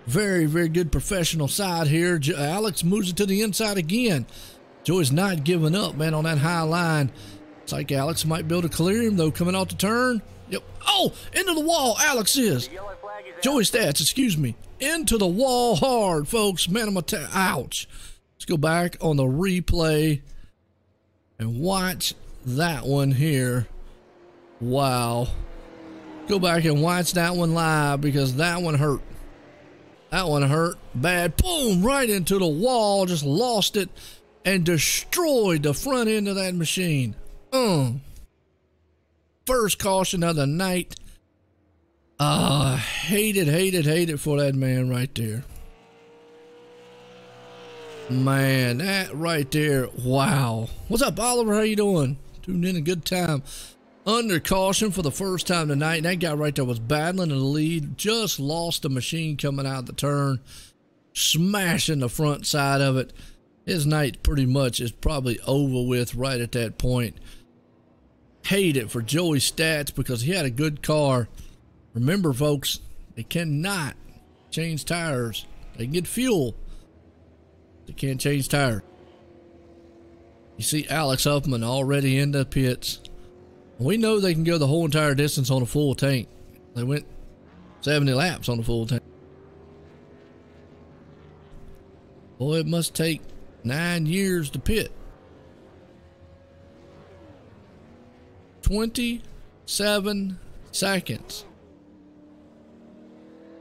Very good professional side here. Alex moves it to the inside again. Joey's not giving up, man, on that high line. It's like Alex might be able to clear him, though, coming off the turn. Yep. Oh, into the wall, Alex is. Joey Stats, excuse me. Into the wall hard, folks. Man, ouch. Let's go back on the replay and watch that one here. Wow. Go back and watch that one live, because that one hurt. That one hurt bad. Boom, right into the wall. Just lost it and destroyed the front end of that machine. First caution of the night. Hate it for that man right there. Man, that right there. Wow. What's up, Oliver? How you doing? Tuned in a good time. Under caution for the first time tonight. And that guy right there was battling in the lead. Just lost the machine coming out of the turn. Smashing the front side of it. His night pretty much is probably over with right at that point. Hate it for Joey Stats, because he had a good car. Remember, folks, they cannot change tires. They can get fuel. They can't change tires. You see Alex Huffman already in the pits. We know they can go the whole entire distance on a full tank. They went 70 laps on a full tank. Boy, it must take 9 years to pit. 27 seconds.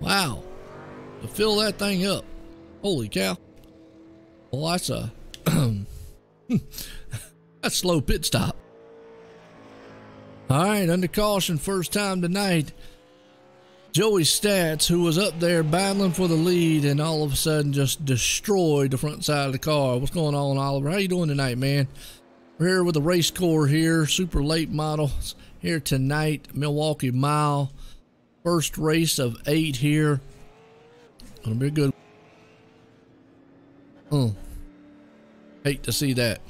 Wow. To fill that thing up. Holy cow. Well, that's a that's slow pit stop. All right, under caution, first time tonight. Joey Stats, who was up there battling for the lead and all of a sudden just destroyed the front side of the car. What's going on, Oliver? How you doing tonight, man? We're here with the Racecore here, super late models here tonight, Milwaukee Mile. First race of 8 here. Gonna be a good one. Hate to see that.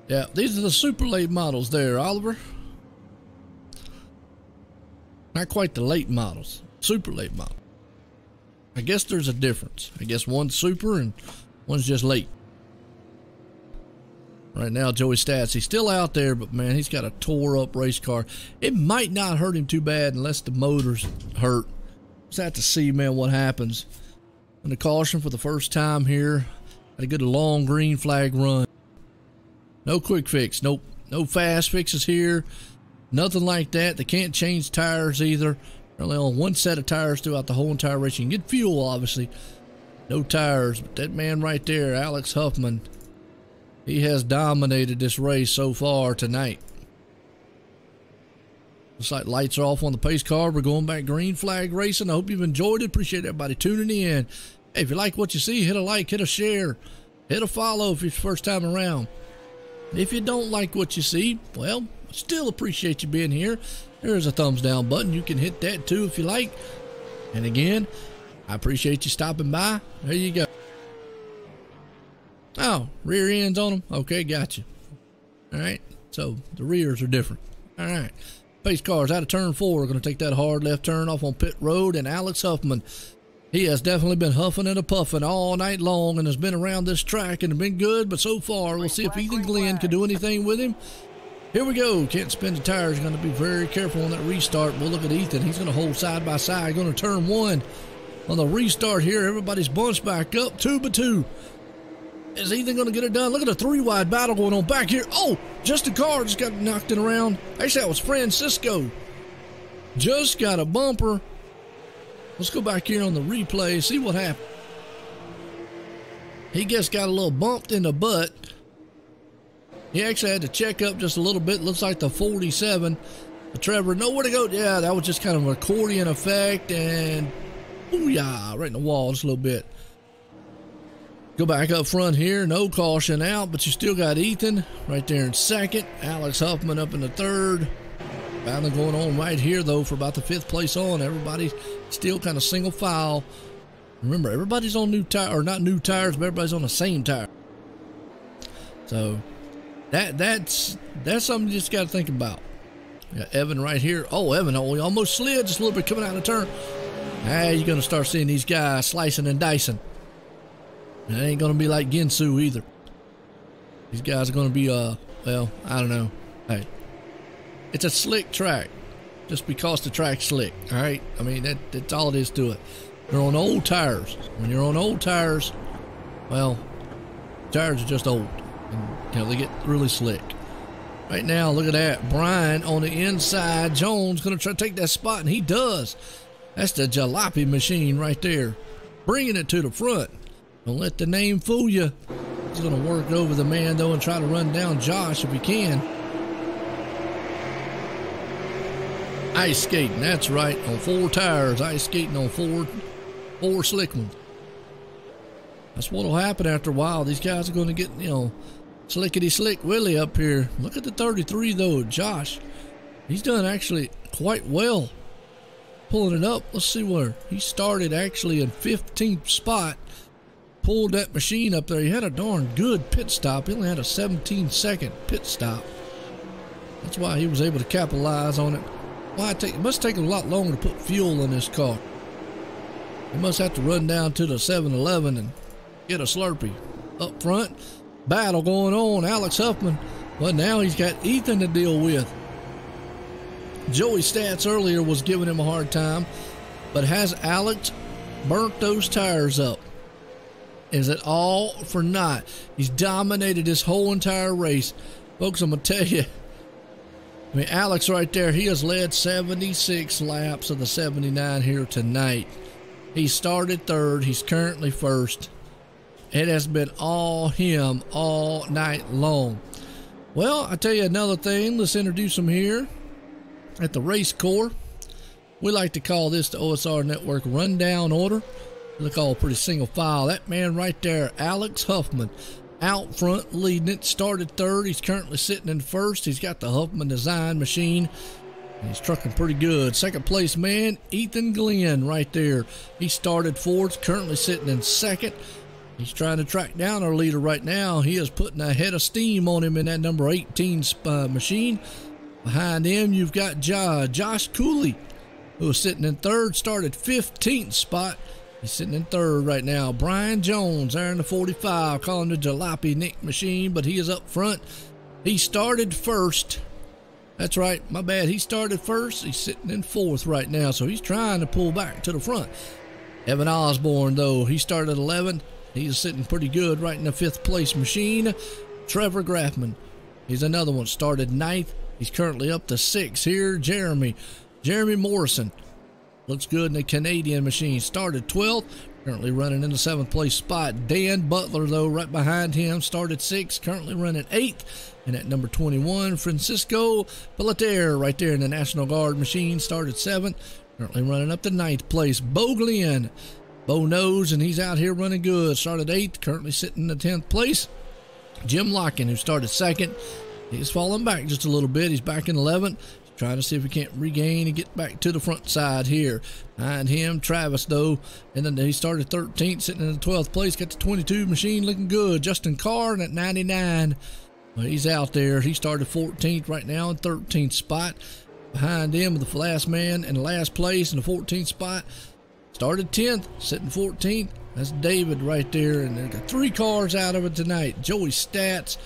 Yeah, these are the super late models there, Oliver. Not quite the late models, super late model. I guess there's a difference. I guess one's super and one's just late. Right now, Joey Stats, he's still out there, but man, he's got a tore up race car. It might not hurt him too bad unless the motor's hurt. Just have to see, man, what happens. And the caution for the first time here. Had a good long green flag run. No quick fix, nope. No fast fixes here. Nothing like that. They can't change tires either. They're only on one set of tires throughout the whole entire race. You can get fuel, obviously. No tires. But that man right there, Alex Huffman, he has dominated this race so far tonight. Looks like lights are off on the pace car. We're going back green flag racing. I hope you've enjoyed it. Appreciate everybody tuning in. Hey, if you like what you see, hit a like, hit a share, hit a follow if it's your first time around. If you don't like what you see, well, still appreciate you being here. There's a thumbs down button. You can hit that too if you like. And again, I appreciate you stopping by. There you go. Oh, rear ends on them. Okay, gotcha. All right, so the rears are different. All right, pace cars out of turn 4. We're going to take that hard left turn off on pit road. And Alex Huffman, he has definitely been huffing and a puffing all night long and has been around this track and been good, but so far, we'll see if Ethan Glenn can do anything with him. Here we go. Can't spin the tires. Going to be very careful on that restart. We'll look at Ethan. He's going to hold side by side. Going to turn 1 on the restart here. Everybody's bunched back up 2 by 2. Is Ethan going to get it done? Look at a 3-wide battle going on back here. Oh, just a car just got knocked it around. Actually, that was Francisco. Just got a bumper. Let's go back here on the replay, see what happened. He just got a little bumped in the butt. He actually had to check up just a little bit. Looks like the 47. Trevor, nowhere to go. Yeah, that was just kind of an accordion effect. And, booyah, right in the wall just a little bit. Go back up front here. No caution out, but you still got Ethan right there in second. Alex Huffman up in the third. Battling going on right here, though, for about the 5th place on. Everybody's still kind of single file. Remember, everybody's on new tire, or not new tires, but everybody's on the same tire. So that's something you just got to think about. Got Evan right here. Oh, Evan, we almost slid just a little bit coming out of the turn. Now you're going to start seeing these guys slicing and dicing. It ain't going to be like Ginsu either. These guys are going to be, well, I don't know. Hey. It's a slick track just because the track's slick, all right? I mean, that's all it is to it. They're on old tires. When you're on old tires, well, tires are just old. And, you know, they get really slick. Right now, look at that. Brian on the inside. Jones going to try to take that spot, and he does. That's the jalopy machine right there. Bringing it to the front. Don't let the name fool you. He's going to work over the man, though, and try to run down Josh if he can. Ice skating, that's right, on 4 tires. Ice skating on four slick ones. That's what'll happen after a while. These guys are going to get, you know, slickety slick Willie up here. Look at the 33 though, Josh. He's done actually quite well. pulling it up. Let's see where he started, actually in 15th spot. Pulled that machine up there. He had a darn good pit stop. He only had a 17-second pit stop. That's why he was able to capitalize on it. Why it must take a lot longer to put fuel in this car. He must have to run down to the 7-Eleven and get a Slurpee. Up front, battle going on. Alex Huffman. Well, now he's got Ethan to deal with. Joey Stats earlier was giving him a hard time, but has Alex burnt those tires up? Is it all for naught? He's dominated this whole entire race. Folks, I'm going to tell you, I mean, Alex right there, he has led 76 laps of the 79 here tonight. He started third. He's currently first. It has been all him all night long. Well, I tell you another thing. Let's introduce him here at the Racecore. We like to call this the OSR Network rundown order. Look, all pretty single file. That man right there, Alex Huffman, out front leading it. Started third. He's currently sitting in first. He's got the Huffman design machine. He's trucking pretty good. Second place man, Ethan Glenn right there. He started fourth, currently sitting in second. He's trying to track down our leader right now. He is putting a head of steam on him in that number 18 machine. Behind him, you've got Josh Cooley, who is sitting in third, started 15th spot. He's sitting in third right now. Brian Jones there in the 45, calling the Jalopy Nick machine, but he is up front. He started first. That's right, my bad. He started first. He's sitting in fourth right now, so he's trying to pull back to the front. Evan Osborne, though, he started 11th. He's sitting pretty good right in the 5th place machine. Trevor Graffman, he's another one, started 9th. He's currently up to 6th here. Jeremy Morrison looks good in the Canadian machine. Started 12th, currently running in the 7th place spot. Dan Butler, though, right behind him, started 6th, currently running 8th. And at number 21, Francisco Pelletier, right there in the National Guard machine, started 7th, currently running up to 9th place. Bo Glenn, Bo knows, and he's out here running good. Started 8th, currently sitting in the 10th place. Jim Locken, who started 2nd, he's falling back just a little bit. He's back in 11th. Trying to see if he can't regain and get back to the front side here. Behind him, Travis, though. And then he started 13th, sitting in the 12th place. Got the 22 machine looking good. Justin Carr at 99. Well, he's out there. He started 14th right now in 13th spot. Behind him, the last man in the last place in the 14th spot. Started 10th, sitting 14th. That's David right there. And they've got 3 cars out of it tonight. Joey Stats,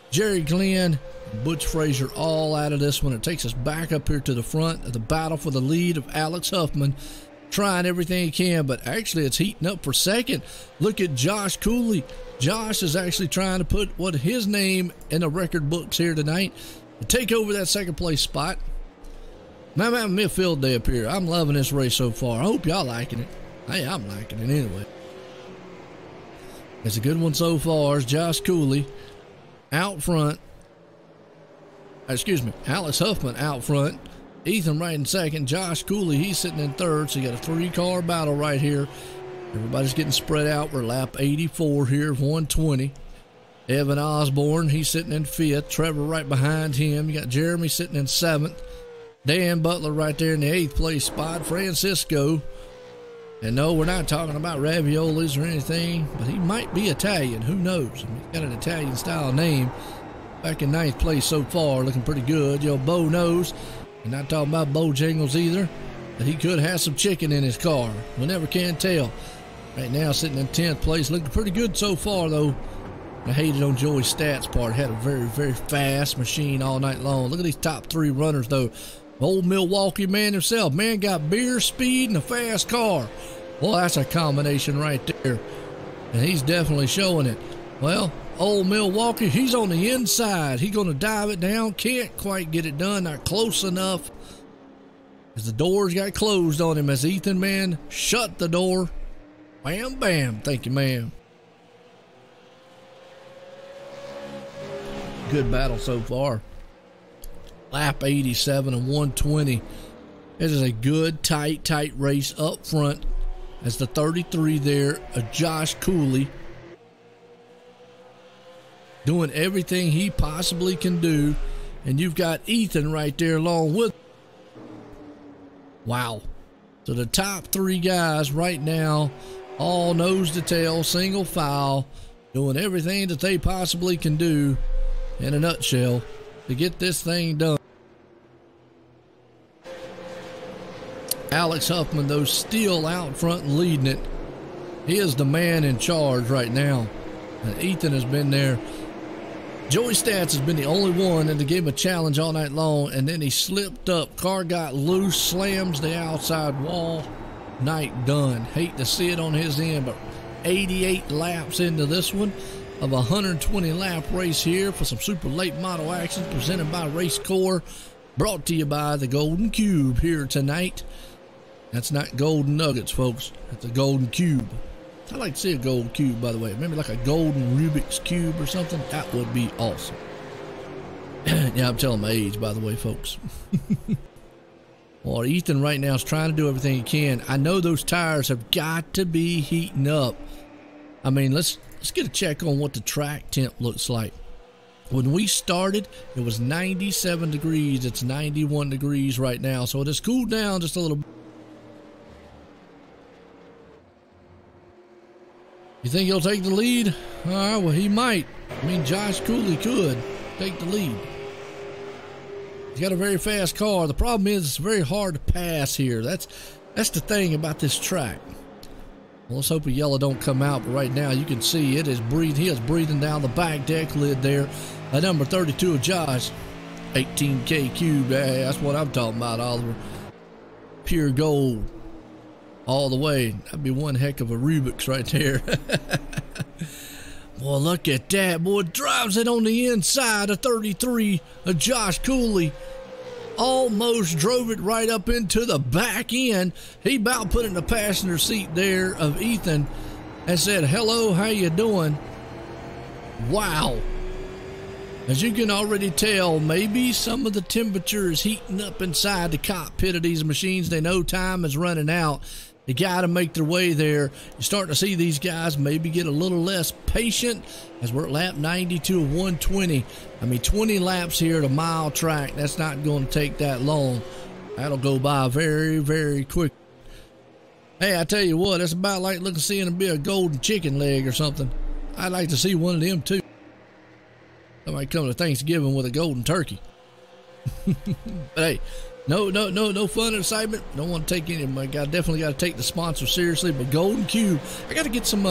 Jerry Glenn, Butch Frazier all out of this one. It takes us back up here to the front of the battle for the lead of Alex Huffman, trying everything he can, but actually it's heating up for second. Look at Josh Cooley. Josh is actually trying to put his name in the record books here tonight to take over that 2nd place spot. Man, I'm having me a field day up here. I'm loving this race so far. I hope y'all liking it. Hey, I'm liking it anyway. It's a good one so far. It's Josh Cooley out front. Excuse me, Alex Huffman out front. Ethan right in second. Josh Cooley, he's sitting in third. So you got a 3-car battle right here. Everybody's getting spread out. We're lap 84 here, 120. Evan Osborne, he's sitting in 5th. Trevor right behind him. You got Jeremy sitting in 7th. Dan Butler right there in the 8th place spot. Francisco. And no, we're not talking about raviolis or anything, but he might be Italian. Who knows? I mean, he's got an Italian style name. Back in 9th place so far, looking pretty good. Yo, Bo knows. And not talking about Bojangles either, but he could have some chicken in his car. We never can tell. Right now, sitting in 10th place, looking pretty good so far, though. I hated on Joey's stats part. Had a very, very fast machine all night long. Look at these top 3 runners, though. Old Milwaukee man himself. Man got beer, speed, and a fast car. Well, that's a combination right there. And he's definitely showing it. Well, old Milwaukee, he's on the inside. He's going to dive it down. Can't quite get it done. Not close enough. As the doors got closed on him as Ethan, man, shut the door. Bam, bam. Thank you, ma'am. Good battle so far. Lap 87 and 120. This is a good, tight race up front. As the 33 there, Josh Cooley, doing everything he possibly can do. And you've got Ethan right there along with. Wow. So the top 3 guys right now, all nose to tail, single file, doing everything that they possibly can do in a nutshell to get this thing done. Alex Huffman, though, still out front and leading it. He is the man in charge right now. And Ethan has been there. Joey Stats has been the only one that gave him a challenge all night long, and then he slipped up. Car got loose, slams the outside wall. Night done. Hate to see it on his end, but 88 laps into this one of a 120 lap race here for some super late model action presented by Racecore, brought to you by the Golden Cube here tonight. That's not golden nuggets, folks. That's a golden cube. I'd like to see a gold cube, by the way. Maybe like a golden Rubik's Cube or something. That would be awesome. Yeah, I'm telling my age, by the way, folks. Well, Ethan right now is trying to do everything he can. I know those tires have got to be heating up. I mean, let's get a check on what the track temp looks like. When we started, it was 97 degrees. It's 91 degrees right now, so it has cooled down just a little bit. You think he'll take the lead? All right, well, he might. I mean, Josh Cooley could take the lead. He's got a very fast car. The problem is it's very hard to pass here. That's the thing about this track. Well, let's hope the yellow don't come out, but right now you can see it is breathing. He is breathing down the back deck lid there. Number 32 of Josh, 18K cube. Hey, that's what I'm talking about, Oliver. Pure gold. All the way. That'd be one heck of a Rubik's right there. Boy, look at that. Boy, drives it on the inside of 33 of Josh Cooley. Almost drove it right up into the back end. He about put it in the passenger seat there of Ethan and said, hello, how you doing? Wow. As you can already tell, maybe some of the temperature is heating up inside the cockpit of these machines. They know time is running out. They got to make their way there. You're starting to see these guys maybe get a little less patient as we're at lap 92 of 120. I mean, 20 laps here at a mile track. That's not going to take that long. That'll go by very, very quick. Hey, I tell you what, it's about like looking seeing a bit of golden chicken leg or something. I'd like to see one of them too. Somebody come to Thanksgiving with a golden turkey. But hey, no fun and excitement. Don't want to take any. I definitely got to take the sponsor seriously. But Golden Cube, I got to get some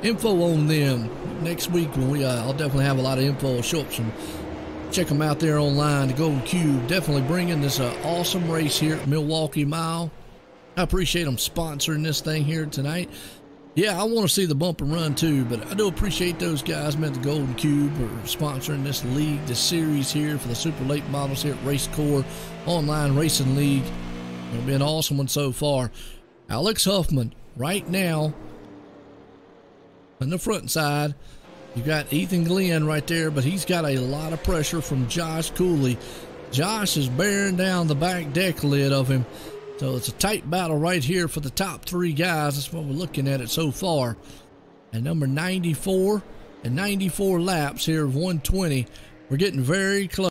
info on them next week when I'll definitely have a lot of info. I'll show up some. Check them out there online. The Golden Cube definitely bringing this awesome race here at Milwaukee Mile. I appreciate them sponsoring this thing here tonight. Yeah, I want to see the bump and run too, but I do appreciate those guys, man, the Golden Cube, for sponsoring this league, this series here for the super late models here at Racecore Online Racing League. It's been an awesome one so far. Alex Huffman right now on the front side. You got Ethan Glenn right there, but he's got a lot of pressure from Josh Cooley. Josh is bearing down the back deck lid of him. So it's a tight battle right here for the top 3 guys. That's what we're looking at it so far. And number 94 and 94 laps here of 120. We're getting very close.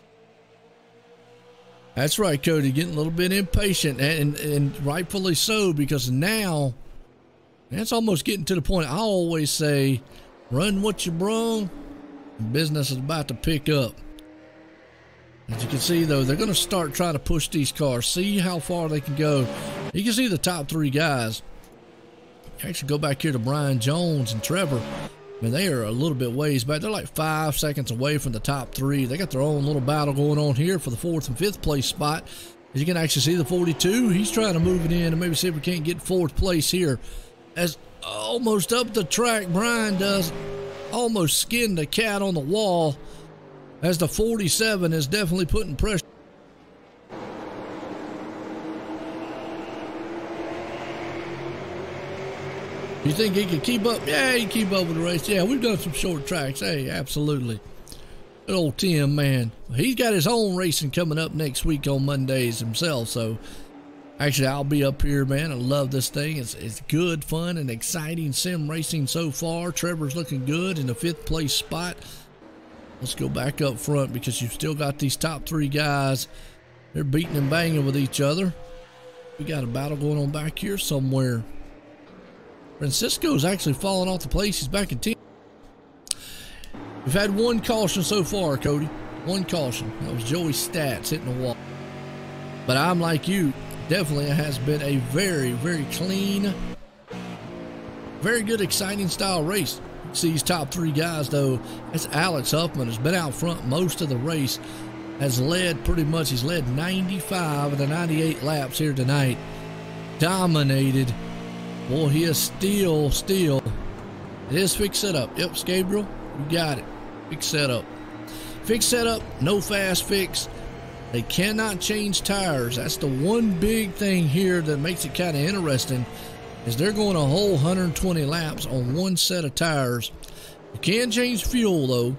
That's right, Cody. Getting a little bit impatient, and rightfully so, because now that's almost getting to the point. I always say, run what you brung, and business is about to pick up. As you can see, though, they're going to start trying to push these cars, see how far they can go. You can see the top 3 guys. Actually, go back here to Brian Jones and Trevor. I mean, they are a little bit ways back. They're like 5 seconds away from the top 3. They got their own little battle going on here for the 4th and 5th place spot. As you can actually see the 42, he's trying to move it in and maybe see if we can't get 4th place here. As almost up the track, Brian does almost skin the cat on the wall. As the 47 is definitely putting pressure. You think he can keep up? Yeah, he can keep up with the race. Yeah, we've done some short tracks. Hey, absolutely. Good old Tim, man. He's got his own racing coming up next week on Mondays himself. So, actually, I'll be up here, man. I love this thing. It's good, fun, and exciting sim racing so far. Trevor's looking good in the 5th place spot. Let's go back up front because you've still got these top 3 guys. They're beating and banging with each other. We got a battle going on back here somewhere. Francisco's actually falling off the place. He's back in 10th. We've had one caution so far, Cody. One caution. That was Joey's stats hitting the wall. But I'm like you. Definitely has been a very, very clean, very good, exciting style race. See these top three guys, though. That's Alex Huffman. Has been out front most of the race. Has led pretty much. He's led 95 of the 98 laps here tonight. Dominated. Boy, he is still. It is fixed setup. Yep, Gabriel, you got it. Fixed setup. Fixed setup, no fast fix. They cannot change tires. That's the one big thing here that makes it kind of interesting, is they're going a whole 120 laps on one set of tires. You can change fuel, though.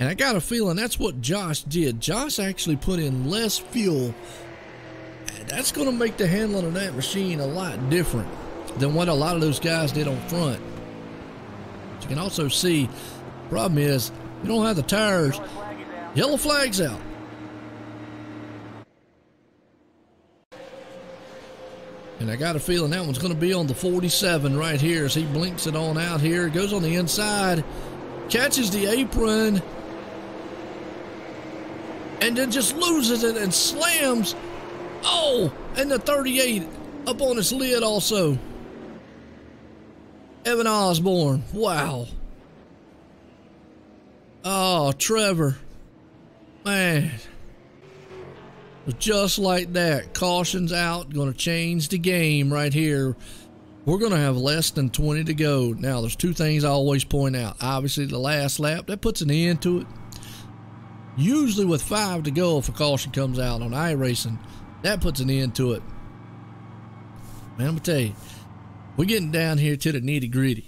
And I got a feeling that's what Josh did. Josh actually put in less fuel. That's going to make the handling of that machine a lot different than what a lot of those guys did on front. You can also see, the problem is, you don't have the tires. Yellow flag's out. And I got a feeling that one's going to be on the 47 right here as he blinks it on out here. Goes on the inside, catches the apron, and then just loses it and slams. Oh, and the 38 up on its lid also. Evan Osborne. Wow. Oh, Trevor. Man. Just like that. Caution's out. Going to change the game right here. We're going to have less than 20 to go. Now, there's two things I always point out. Obviously, the last lap, that puts an end to it. Usually with 5 to go, if a caution comes out on iRacing, that puts an end to it. Man, I'm going to tell you, we're getting down here to the nitty gritty.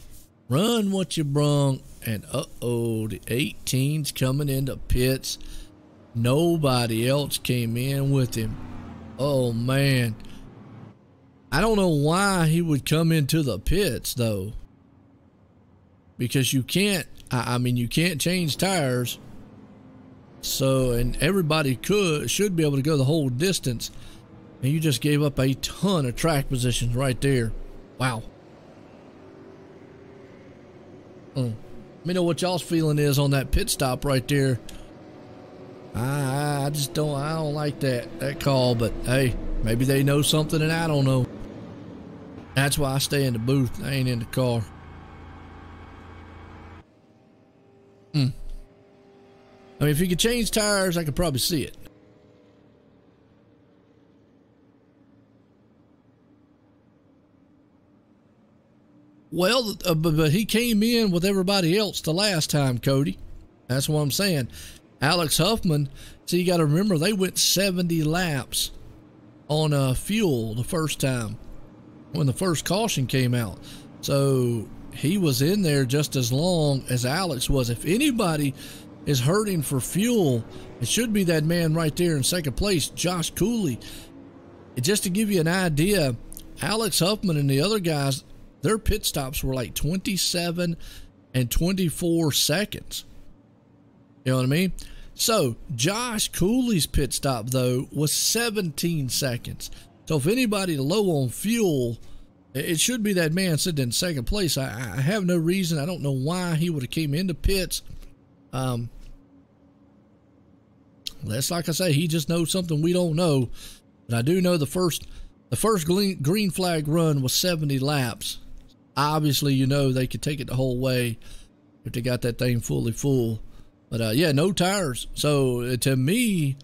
Run what you brung. And uh-oh, the 18's coming into pits. Nobody else came in with him. Oh, man. I don't know why he would come into the pits, though. Because you can't, I mean, you can't change tires. So, and everybody should be able to go the whole distance. And you just gave up a ton of track positions right there. Wow. Let me know what y'all's feeling is on that pit stop right there. I just don't, I don't like that call, but hey, maybe they know something and I don't know. That's why I stay in the booth. I ain't in the car. I mean, if you could change tires, I could probably see it. Well, but he came in with everybody else the last time, Cody. That's what I'm saying. Alex Huffman, so you got to remember, they went 70 laps on fuel the first time when the first caution came out. So he was in there just as long as Alex was. If anybody is hurting for fuel, it should be that man right there in second place, Josh Cooley. Just to give you an idea, Alex Huffman and the other guys, their pit stops were like 27 and 24 seconds. You know what I mean? So Josh Cooley's pit stop, though, was 17 seconds. So if anybody low on fuel, it should be that man sitting in second place. I have no reason. I don't know why he would have came into pits. That's like I say, he just knows something we don't know. But I do know the first green flag run was 70 laps. Obviously, you know, they could take it the whole way if they got that thing fully full. But yeah, no tires. So to me,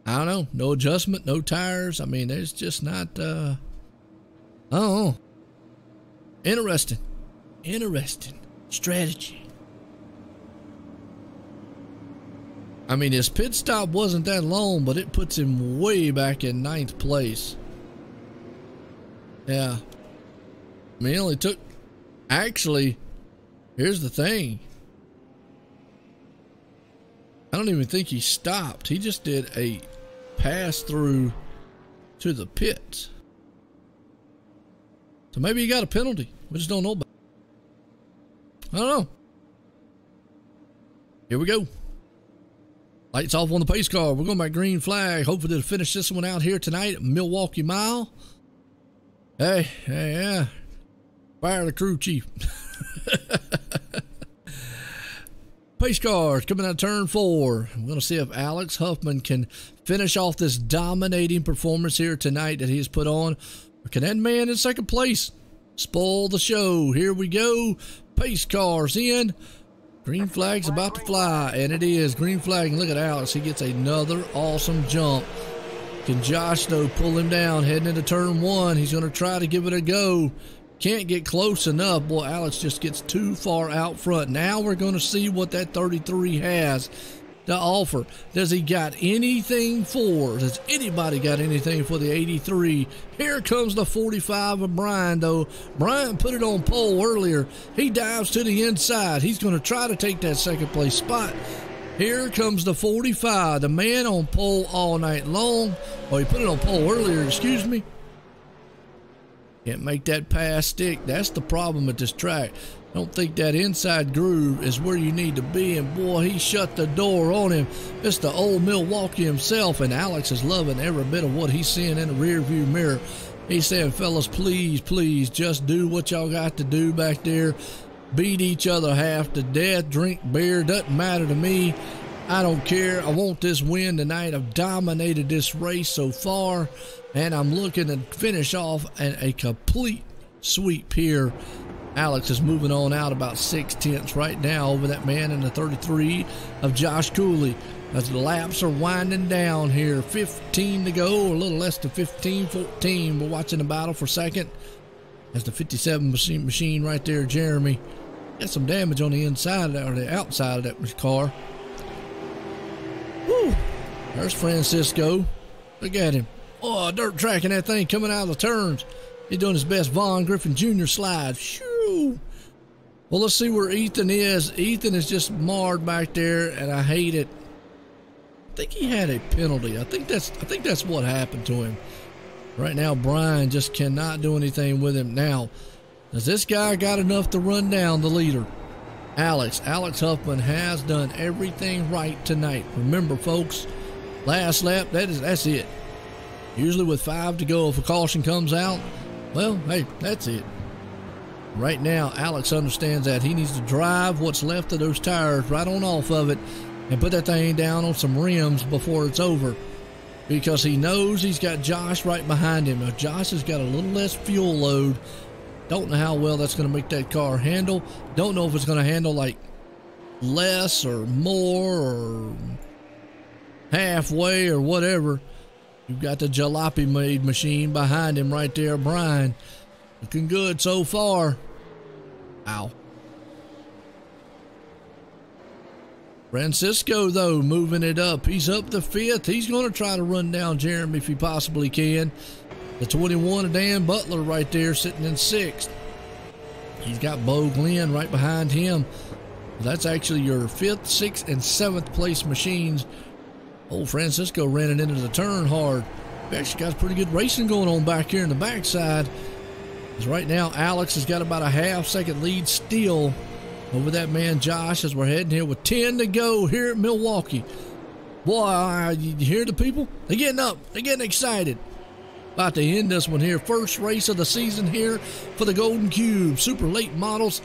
I don't know, no adjustment, no tires. I mean, there's just not, I don't know. Interesting strategy. I mean, his pit stop wasn't that long, but it puts him way back in 9th place. Yeah. I mean, it only took, actually, here's the thing. I don't even think he stopped. He just did a pass through to the pits. So maybe he got a penalty. We just don't know about it. I don't know. Here we go. Lights off on the pace car. We're going back green flag. Hopefully to finish this one out here tonight at Milwaukee Mile. Hey, yeah. Fire the crew chief. Pace cars coming out of turn 4. We're going to see if Alex Huffman can finish off this dominating performance here tonight that he's put on. Or can that man in second place spoil the show? Here we go. Pace cars in. Green flag's about to fly, and it is. Green flag, and look at Alex. He gets another awesome jump. Can Josh, though, pull him down heading into turn 1? He's going to try to give it a go. Can't get close enough. Boy, Alex just gets too far out front. Now we're going to see what that 33 has to offer. Does he got anything for? Does anybody got anything for the 83? Here comes the 45 of Brian, though. Brian put it on pole earlier. He dives to the inside. He's going to try to take that second place spot. Here comes the 45, the man on pole all night long. Oh, he put it on pole earlier, excuse me. Can't make that pass stick. That's the problem with this track. Don't think that inside groove is where you need to be, and boy, he shut the door on him. It's the old Milwaukee himself, and Alex is loving every bit of what he's seeing in the rear view mirror. He's saying, fellas, please, please, just do what y'all got to do back there. Beat each other half to death, drink beer, doesn't matter to me. I don't care. I want this win tonight. I've dominated this race so far, and I'm looking to finish off a complete sweep here. Alex is moving on out about 6/10 right now over that man in the 33 of Josh Cooley. As the laps are winding down here, 15 to go, a little less than 15, 14. We're watching the battle for second. As the 57 machine right there, Jeremy, got some damage on the inside of that, or the outside of that car. Woo! There's Francisco. Look at him. Oh, dirt tracking that thing coming out of the turns. He's doing his best Vaughn Griffin Jr. slide. Shoo! Well, let's see where Ethan is. Ethan is just marred back there, and I hate it. I think he had a penalty. I think that's what happened to him. Right now, Brian just cannot do anything with him. Now, does this guy got enough to run down the leader? Alex Huffman has done everything right tonight. Remember, folks, last lap, that's it. Usually with 5 to go, if a caution comes out, well, hey, that's it. Right now, Alex understands that he needs to drive what's left of those tires right on off of it and put that thing down on some rims before it's over, because he knows he's got Josh right behind him. Now, Josh has got a little less fuel load. Don't know how well that's going to make that car handle. Don't know if it's going to handle like less or more or halfway or whatever. You've got the jalopy made machine behind him right there, Brian. Looking good so far. Ow. Francisco, though, moving it up. He's up to 5th. He's going to try to run down Jeremy if he possibly can. The 21 of Dan Butler right there sitting in 6th. He's got Bo Glenn right behind him. That's actually your 5th, 6th, and 7th place machines. Old Francisco ran it into the turn hard. We actually got pretty good racing going on back here in the backside. Because right now, Alex has got about a half-second lead still over that man Josh as we're heading here with 10 to go here at Milwaukee. Boy, you hear the people? They're getting up. They're getting excited. About to end this one here. First race of the season here for the Golden Cube. Super late models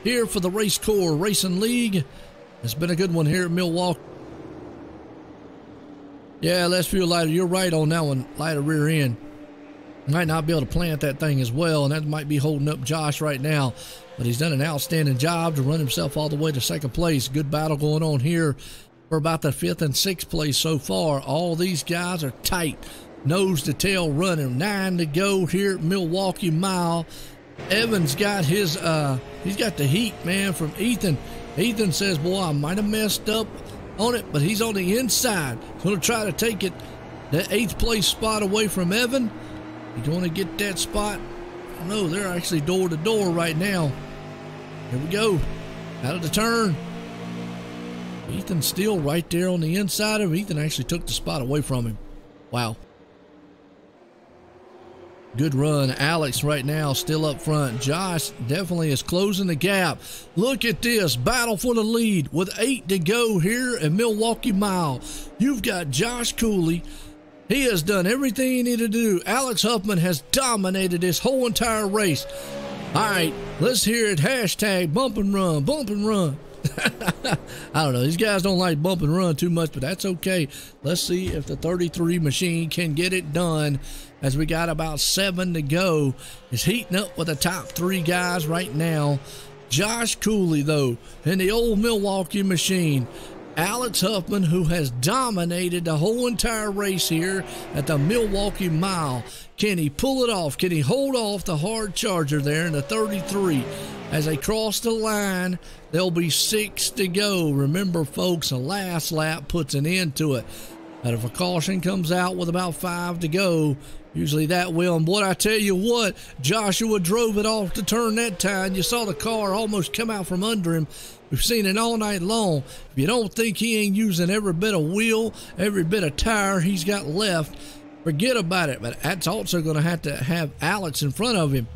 here for the Racecore Racing League. It's been a good one here at Milwaukee. Yeah, less fuel lighter. You're right on that one. Lighter rear end. Might not be able to plant that thing as well, and that might be holding up Josh right now. But he's done an outstanding job to run himself all the way to second place. Good battle going on here for about the 5th and 6th place so far. All these guys are tight. Nose to tail running. 9 to go here at Milwaukee Mile. Evan's got his, he's got the heat, man, from Ethan. Ethan says, boy, I might have messed up on it, but he's on the inside. Going to try to take it, the 8th place spot away from Evan. He's going to get that spot. No, they're actually door to door right now. Here we go. Out of the turn. Ethan's still right there on the inside of him. Ethan actually took the spot away from him. Wow. Good run. Alex right now still up front. Josh definitely is closing the gap. Look at this battle for the lead with 8 to go here at Milwaukee Mile. You've got Josh Cooley. He has done everything he needed to do. Alex Huffman has dominated this whole entire race. All right, let's hear it. Hashtag bump and run, bump and run. I don't know. These guys don't like bump and run too much, but that's okay. Let's see if the 33 machine can get it done, as we got about 7 to go. It's heating up with the top 3 guys right now. Josh Cooley, though, in the old Milwaukee machine. Alex Huffman, who has dominated the whole entire race here at the Milwaukee Mile. Can he pull it off? Can he hold off the hard charger there in the 33? As they cross the line, there'll be 6 to go. Remember, folks, the last lap puts an end to it. But if a caution comes out with about 5 to go, usually that will. And what I tell you what, Joshua drove it off the turn that time. You saw the car almost come out from under him. We've seen it all night long. If you don't think he ain't using every bit of wheel, every bit of tire he's got left, forget about it. But that's also going to have Alex in front of him.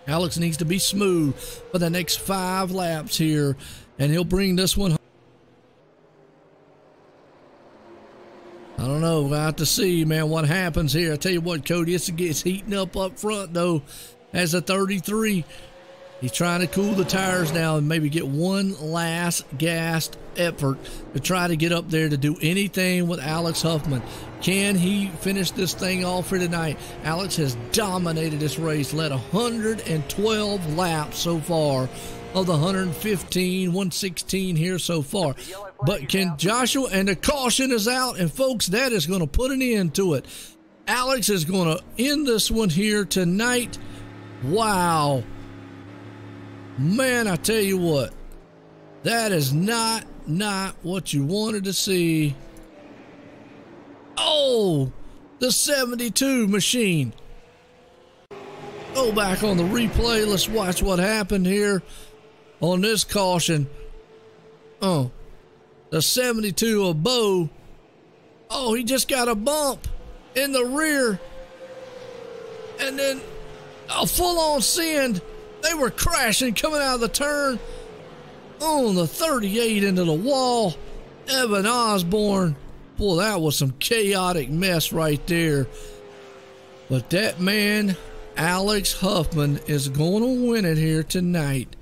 Alex needs to be smooth for the next 5 laps here, and he'll bring this one home. I don't know. We'll have to see, man, what happens here. I tell you what, Cody, it's heating up front, though, as a 33. He's trying to cool the tires now and maybe get one last gassed effort to try to get up there to do anything with Alex Huffman. Can he finish this thing off for tonight? Alex has dominated this race, led 112 laps so far of the 116 here so far. But can Joshua, and the caution is out, and folks, that is going to put an end to it. Alex is going to end this one here tonight. Wow. Man, I tell you what, that is not what you wanted to see. Oh, the 72 machine. Go back on the replay. Let's watch what happened here on this caution. Oh, the 72 of Bo. Oh, he just got a bump in the rear. And then a full-on send. They were crashing coming out of the turn on the 38 into the wall. Evan Osborne. Boy, that was some chaotic mess right there. But that man, Alex Huffman, is going to win it here tonight.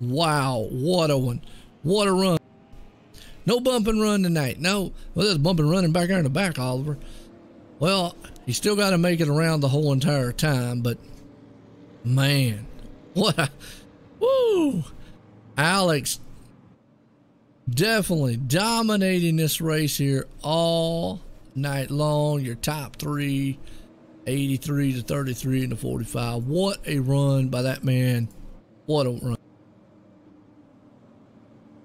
Wow, what a one. What a run. No bump and run tonight. No, well, there's bump and running back there in the back, Oliver. Well, he still got to make it around the whole entire time, but man. What a, woo! Alex definitely dominating this race here all night long. Your top 3, 83 to 33 and the 45. What a run by that man. What a run.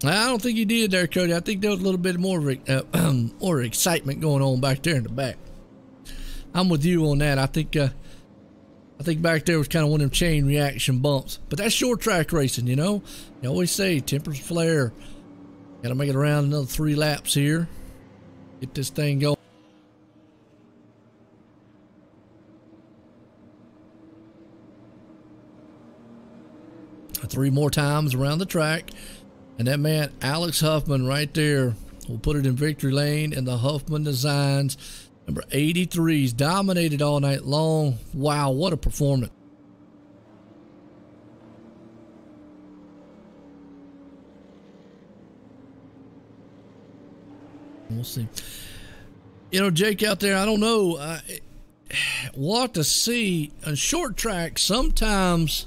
I don't think he did there, Cody. I think there was a little bit more excitement going on back there in the back. I'm with you on that. I think back there was kind of one of them chain reaction bumps. But that's short track racing, you know. You always say tempers flare. Got to make it around another 3 laps here. Get this thing going. Three more times around the track. And that man, Alex Huffman, right there, will put it in victory lane in the Huffman Designs. Number 83's dominated all night long. Wow, what a performance. We'll see. You know, Jake out there, I don't know. We'll have to see. On short track, sometimes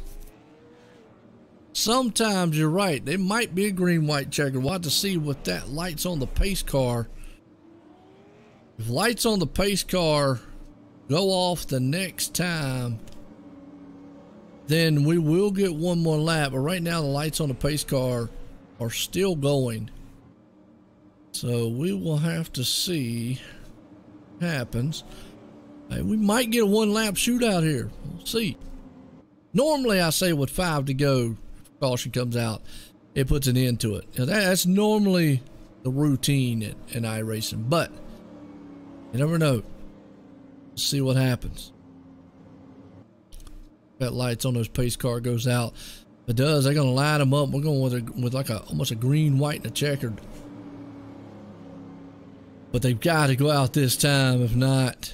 you're right. There might be a green-white checker. We'll have to see what that lights on the pace car. If lights on the pace car go off the next time, then we will get one more lap. But right now, the lights on the pace car are still going. So we will have to see what happens. Hey, we might get a 1-lap shootout here. We'll see. Normally, I say with 5 to go, if caution comes out, it puts an end to it. Now, that's normally the routine in iRacing, but you never know. Let's see what happens. That lights on those pace car goes out. If it does, they're going to line them up. We're going with like almost a green, white, and a checkered. But they've got to go out this time. If not,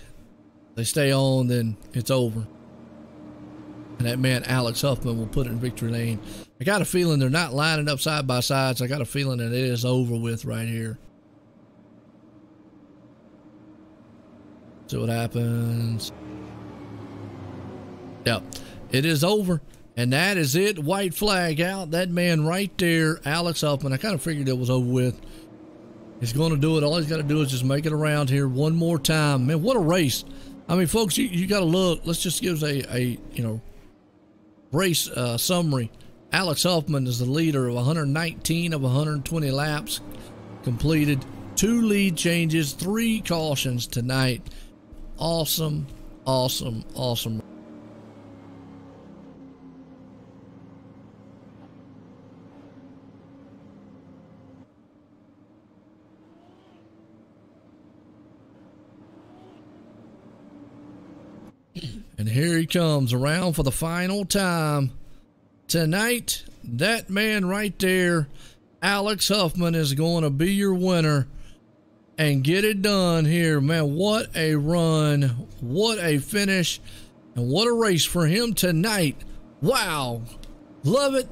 they stay on, then it's over. And that man, Alex Huffman, will put it in victory lane. I got a feeling they're not lining up side by side, so I got a feeling that it is over with right here. See what happens. Yep, it is over. And that is it. White flag out. That man right there, Alex Huffman, I kind of figured it was over with. He's going to do it. All he's got to do is just make it around here one more time. Man, what a race. I mean, folks, you got to look. Let's just give us a race summary. Alex Huffman is the leader of 119 of 120 laps completed. 2 lead changes, 3 cautions tonight. Awesome, awesome, awesome. And here he comes around for the final time. Tonight, that man right there, Alex Huffman, is going to be your winner and get it done here. Man, what a run. What a finish. And what a race for him tonight. Wow. Love it.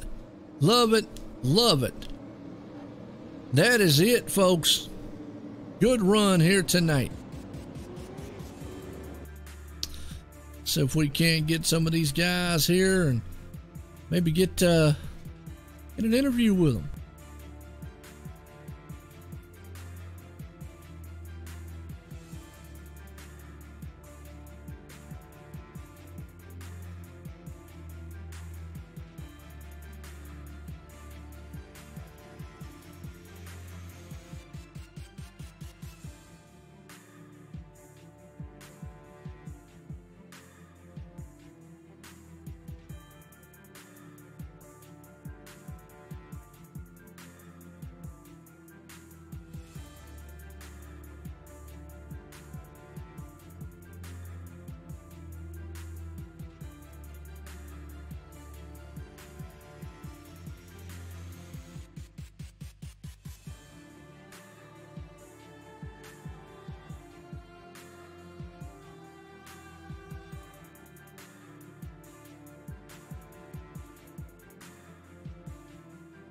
Love it. Love it. That is it, folks. Good run here tonight. So if we can't get some of these guys here and maybe get an interview with them.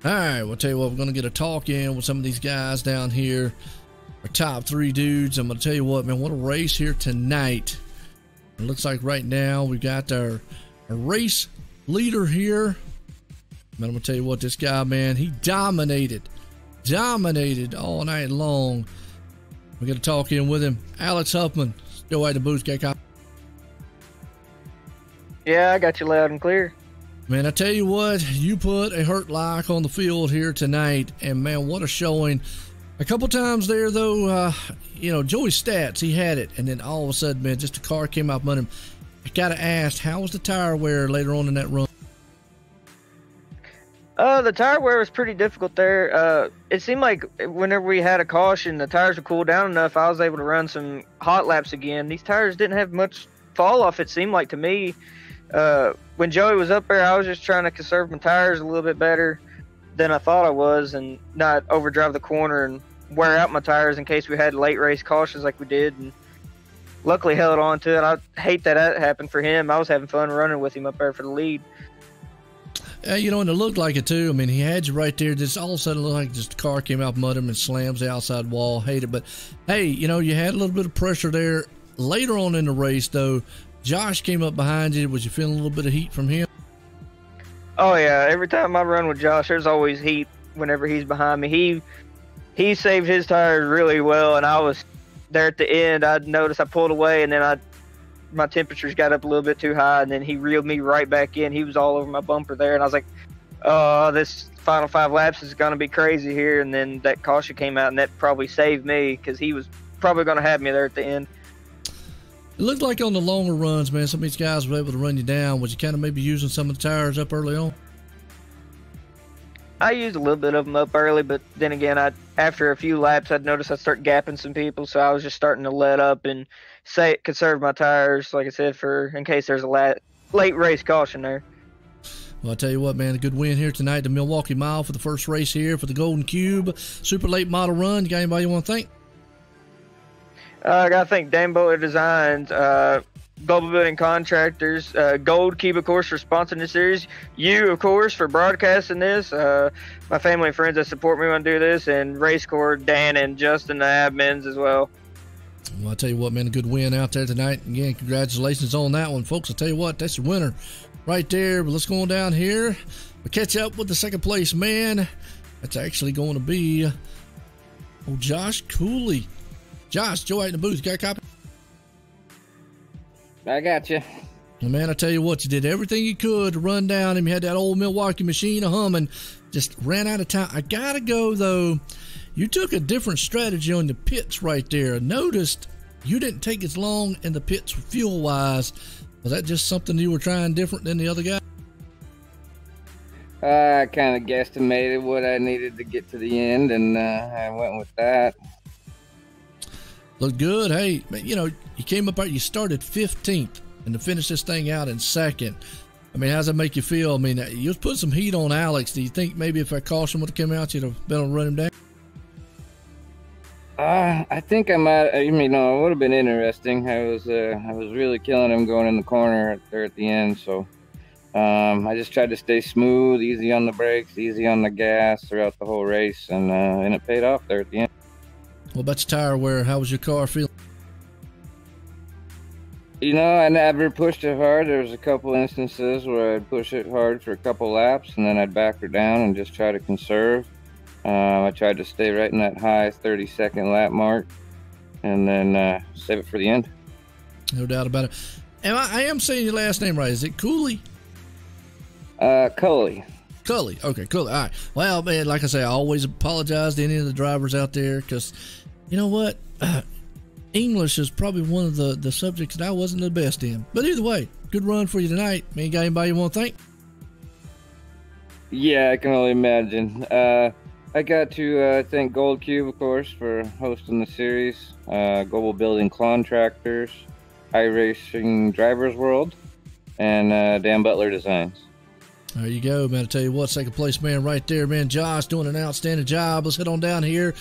All right, we'll tell you what, we're going to get a talk in with some of these guys down here. Our top 3 dudes. I'm going to tell you what, man, what a race here tonight. It looks like right now we've got our race leader here. Man, I'm going to tell you what, this guy, man, he dominated all night long. We're going to talk in with him. Alex Huffman, still at the booth, K-Cop. Yeah, I got you loud and clear. Man, I tell you what, you put a hurt lock on the field here tonight, and man, what a showing. A couple times there, though, Joey's stats, he had it, and then all of a sudden, man, just a car came out under him. I got to ask, how was the tire wear later on in that run? The tire wear was pretty difficult there. It seemed like whenever we had a caution, the tires would cool down enough, I was able to run some hot laps again. These tires didn't have much fall off, it seemed like to me. When Joey was up there, I was just trying to conserve my tires a little bit better than I thought I was and not overdrive the corner and wear out my tires in case we had late race cautions like we did. And luckily held on to it. I hate that happened for him. I was having fun running with him up there for the lead. And it looked like it too. I mean, he had you right there. Just all of a sudden, it looked like just a car came out from under him and slams the outside wall. Hate it. But, hey, you had a little bit of pressure there. Later on in the race, though, Josh came up behind you. Was you feeling a little bit of heat from him? Oh, yeah. Every time I run with Josh, there's always heat whenever he's behind me. He saved his tires really well, and I was there at the end. I noticed I pulled away, and then my temperatures got up a little bit too high, and then he reeled me right back in. He was all over my bumper there, and I was like, oh, this final 5 laps is going to be crazy here. And then that caution came out, and that probably saved me because he was probably going to have me there at the end. It looked like on the longer runs, man, some of these guys were able to run you down. Was you kind of maybe using some of the tires up early on? I used a little bit of them up early, but then again, after a few laps, I'd noticed I'd start gapping some people, so I was just starting to let up and conserve my tires, like I said, in case there's a late race caution there. Well, I tell you what, man, a good win here tonight, the Milwaukee Mile for the first race here for the Golden Cube. Super late model run. You got anybody you want to thank? I got to thank Dan Butler Designs, Global Building Contractors, Gold Cube, of course, for sponsoring the series. You, of course, for broadcasting this. My family and friends that support me when I do this. And Racecore, Dan, and Justin, the admins as well. Well, I tell you what, man, a good win out there tonight. Again, congratulations on that one, folks. I tell you what, that's your winner right there. But let's go on down here. We'll catch up with the second place man. That's actually going to be Josh Cooley. Josh, Joe out in the booth. Got a copy? I got you. Well, man, I tell you what, you did everything you could to run down him. You had that old Milwaukee machine humming. Just ran out of time. I got to go, though. You took a different strategy on the pits right there. I noticed you didn't take as long in the pits fuel-wise. Was that just something you were trying different than the other guy? I kind of guesstimated what I needed to get to the end, and I went with that. Looked good. Hey, you know, you came up out, you started 15th, and to finish this thing out in second. I mean, how's that make you feel? I mean, you was putting some heat on Alex. Do you think maybe if that caution would have come out, you'd have been able to run him down? I think I might. It would have been interesting. I was really killing him going in the corner there at the end. So I just tried to stay smooth, easy on the brakes, easy on the gas throughout the whole race, and it paid off there at the end. What about your tire wear? How was your car feeling? You know, I never pushed it hard. There was a couple instances where I'd push it hard for a couple laps, and then I'd back her down and just try to conserve. I tried to stay right in that high 30-second lap mark, and then save it for the end. No doubt about it. And I am saying your last name right. Is it Cooley? Coley. Cully. Okay, cool. All right. Well, man, like I say, I always apologize to any of the drivers out there because, you know what? English is probably one of the subjects that I wasn't the best in. But either way, good run for you tonight. Man, got anybody you want to thank? Yeah, I can only imagine. I got to thank Gold Cube, of course, for hosting the series, Global Building Contractors, iRacing Drivers World, and Dan Butler Designs. There you go, man. I tell you what, second place man right there, man. Josh doing an outstanding job. Let's head on down here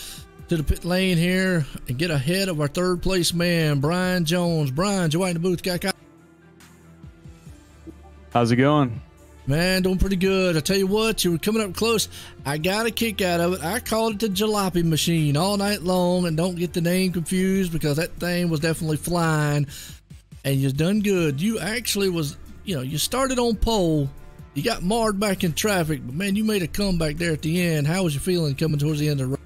to the pit lane here and get ahead of our third place man, Brian Jones. Brian, Joe in the booth. How's it going? Man, doing pretty good. I tell you what, you were coming up close. I got a kick out of it. I called it the jalopy machine all night long, and don't get the name confused because that thing was definitely flying, and you done good. You actually was, you started on pole. You got marred back in traffic, but man, you made a comeback there at the end. How was you feeling coming towards the end of the race?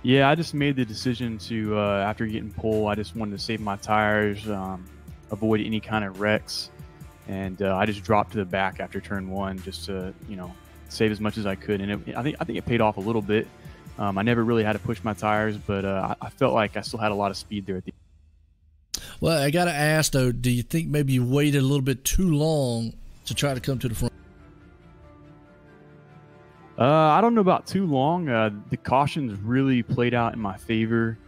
Yeah, I just made the decision to, after getting pole, I just wanted to save my tires, avoid any kind of wrecks. And I just dropped to the back after turn one just to, save as much as I could. And I think it paid off a little bit. I never really had to push my tires, but I felt like I still had a lot of speed there at the end. Well, I got to ask, though, do you think maybe you waited a little bit too long to try to come to the front? I don't know about too long. The cautions really played out in my favor.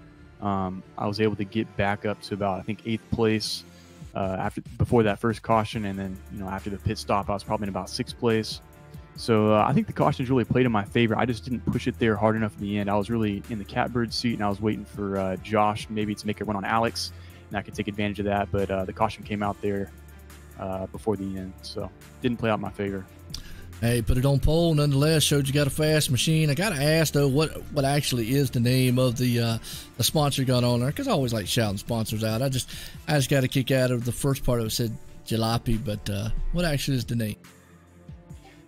I was able to get back up to about, I think, 8th place. Before that first caution, and then after the pit stop I was probably in about 6th place. So I think the cautions really played in my favor. I just didn't push it there hard enough in the end. I was really in the catbird seat, and I was waiting for Josh maybe to make a run on Alex, and I could take advantage of that, but the caution came out there before the end, so didn't play out in my favor. Hey, put it on pole nonetheless. Showed you got a fast machine. I got to ask, though, what actually is the name of the sponsor you got on there? Because I always like shouting sponsors out. I just got a kick out of the first part of it said jalopy, but what actually is the name?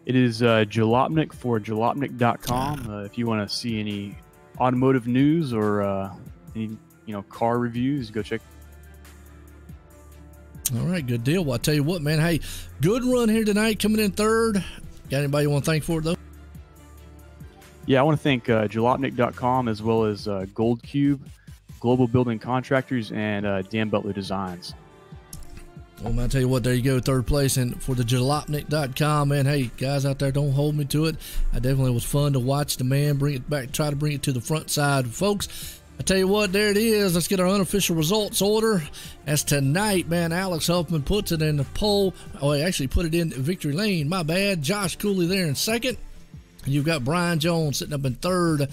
It is Jalopnik for jalopnik.com. If you want to see any automotive news or any car reviews, go check. All right, good deal. Well, I tell you what, man. Hey, good run here tonight, coming in third. Got anybody you want to thank for it, though? Yeah, I want to thank jalopnik.com as well as Gold Cube, Global Building Contractors, and Dan Butler Designs. Well, man, I tell you what, there you go, third place. And for the jalopnik.com, man, hey, guys out there, don't hold me to it. I definitely was fun to watch the man bring it back, try to bring it to the front side. Folks, I tell you what, there it is. Let's get our unofficial results order. As tonight, man, Alex Huffman puts it in the pole. Oh, he actually put it in victory lane. My bad. Josh Cooley there in second. You've got Brian Jones sitting up in third.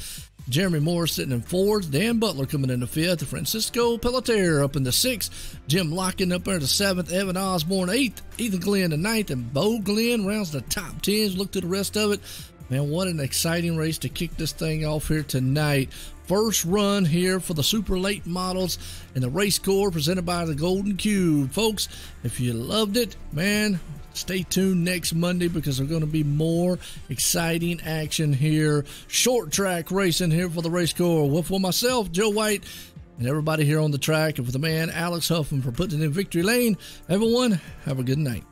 Jeremy Moore sitting in fourth. Dan Butler coming in the fifth. Francisco Pelletier up in the sixth. Jim Locken up there in the seventh. Evan Osborne eighth. Ethan Glenn the ninth. And Bo Glenn rounds the top 10s. Look to the rest of it. Man, what an exciting race to kick this thing off here tonight. First run here for the super late models in the Racecore presented by the Golden Cube. Folks, if you loved it, man, stay tuned next Monday because there's going to be more exciting action here. Short track racing here for the Racecore. Well, for myself, Joe White, and everybody here on the track, and for the man, Alex Huffman, for putting it in victory lane. Everyone, have a good night.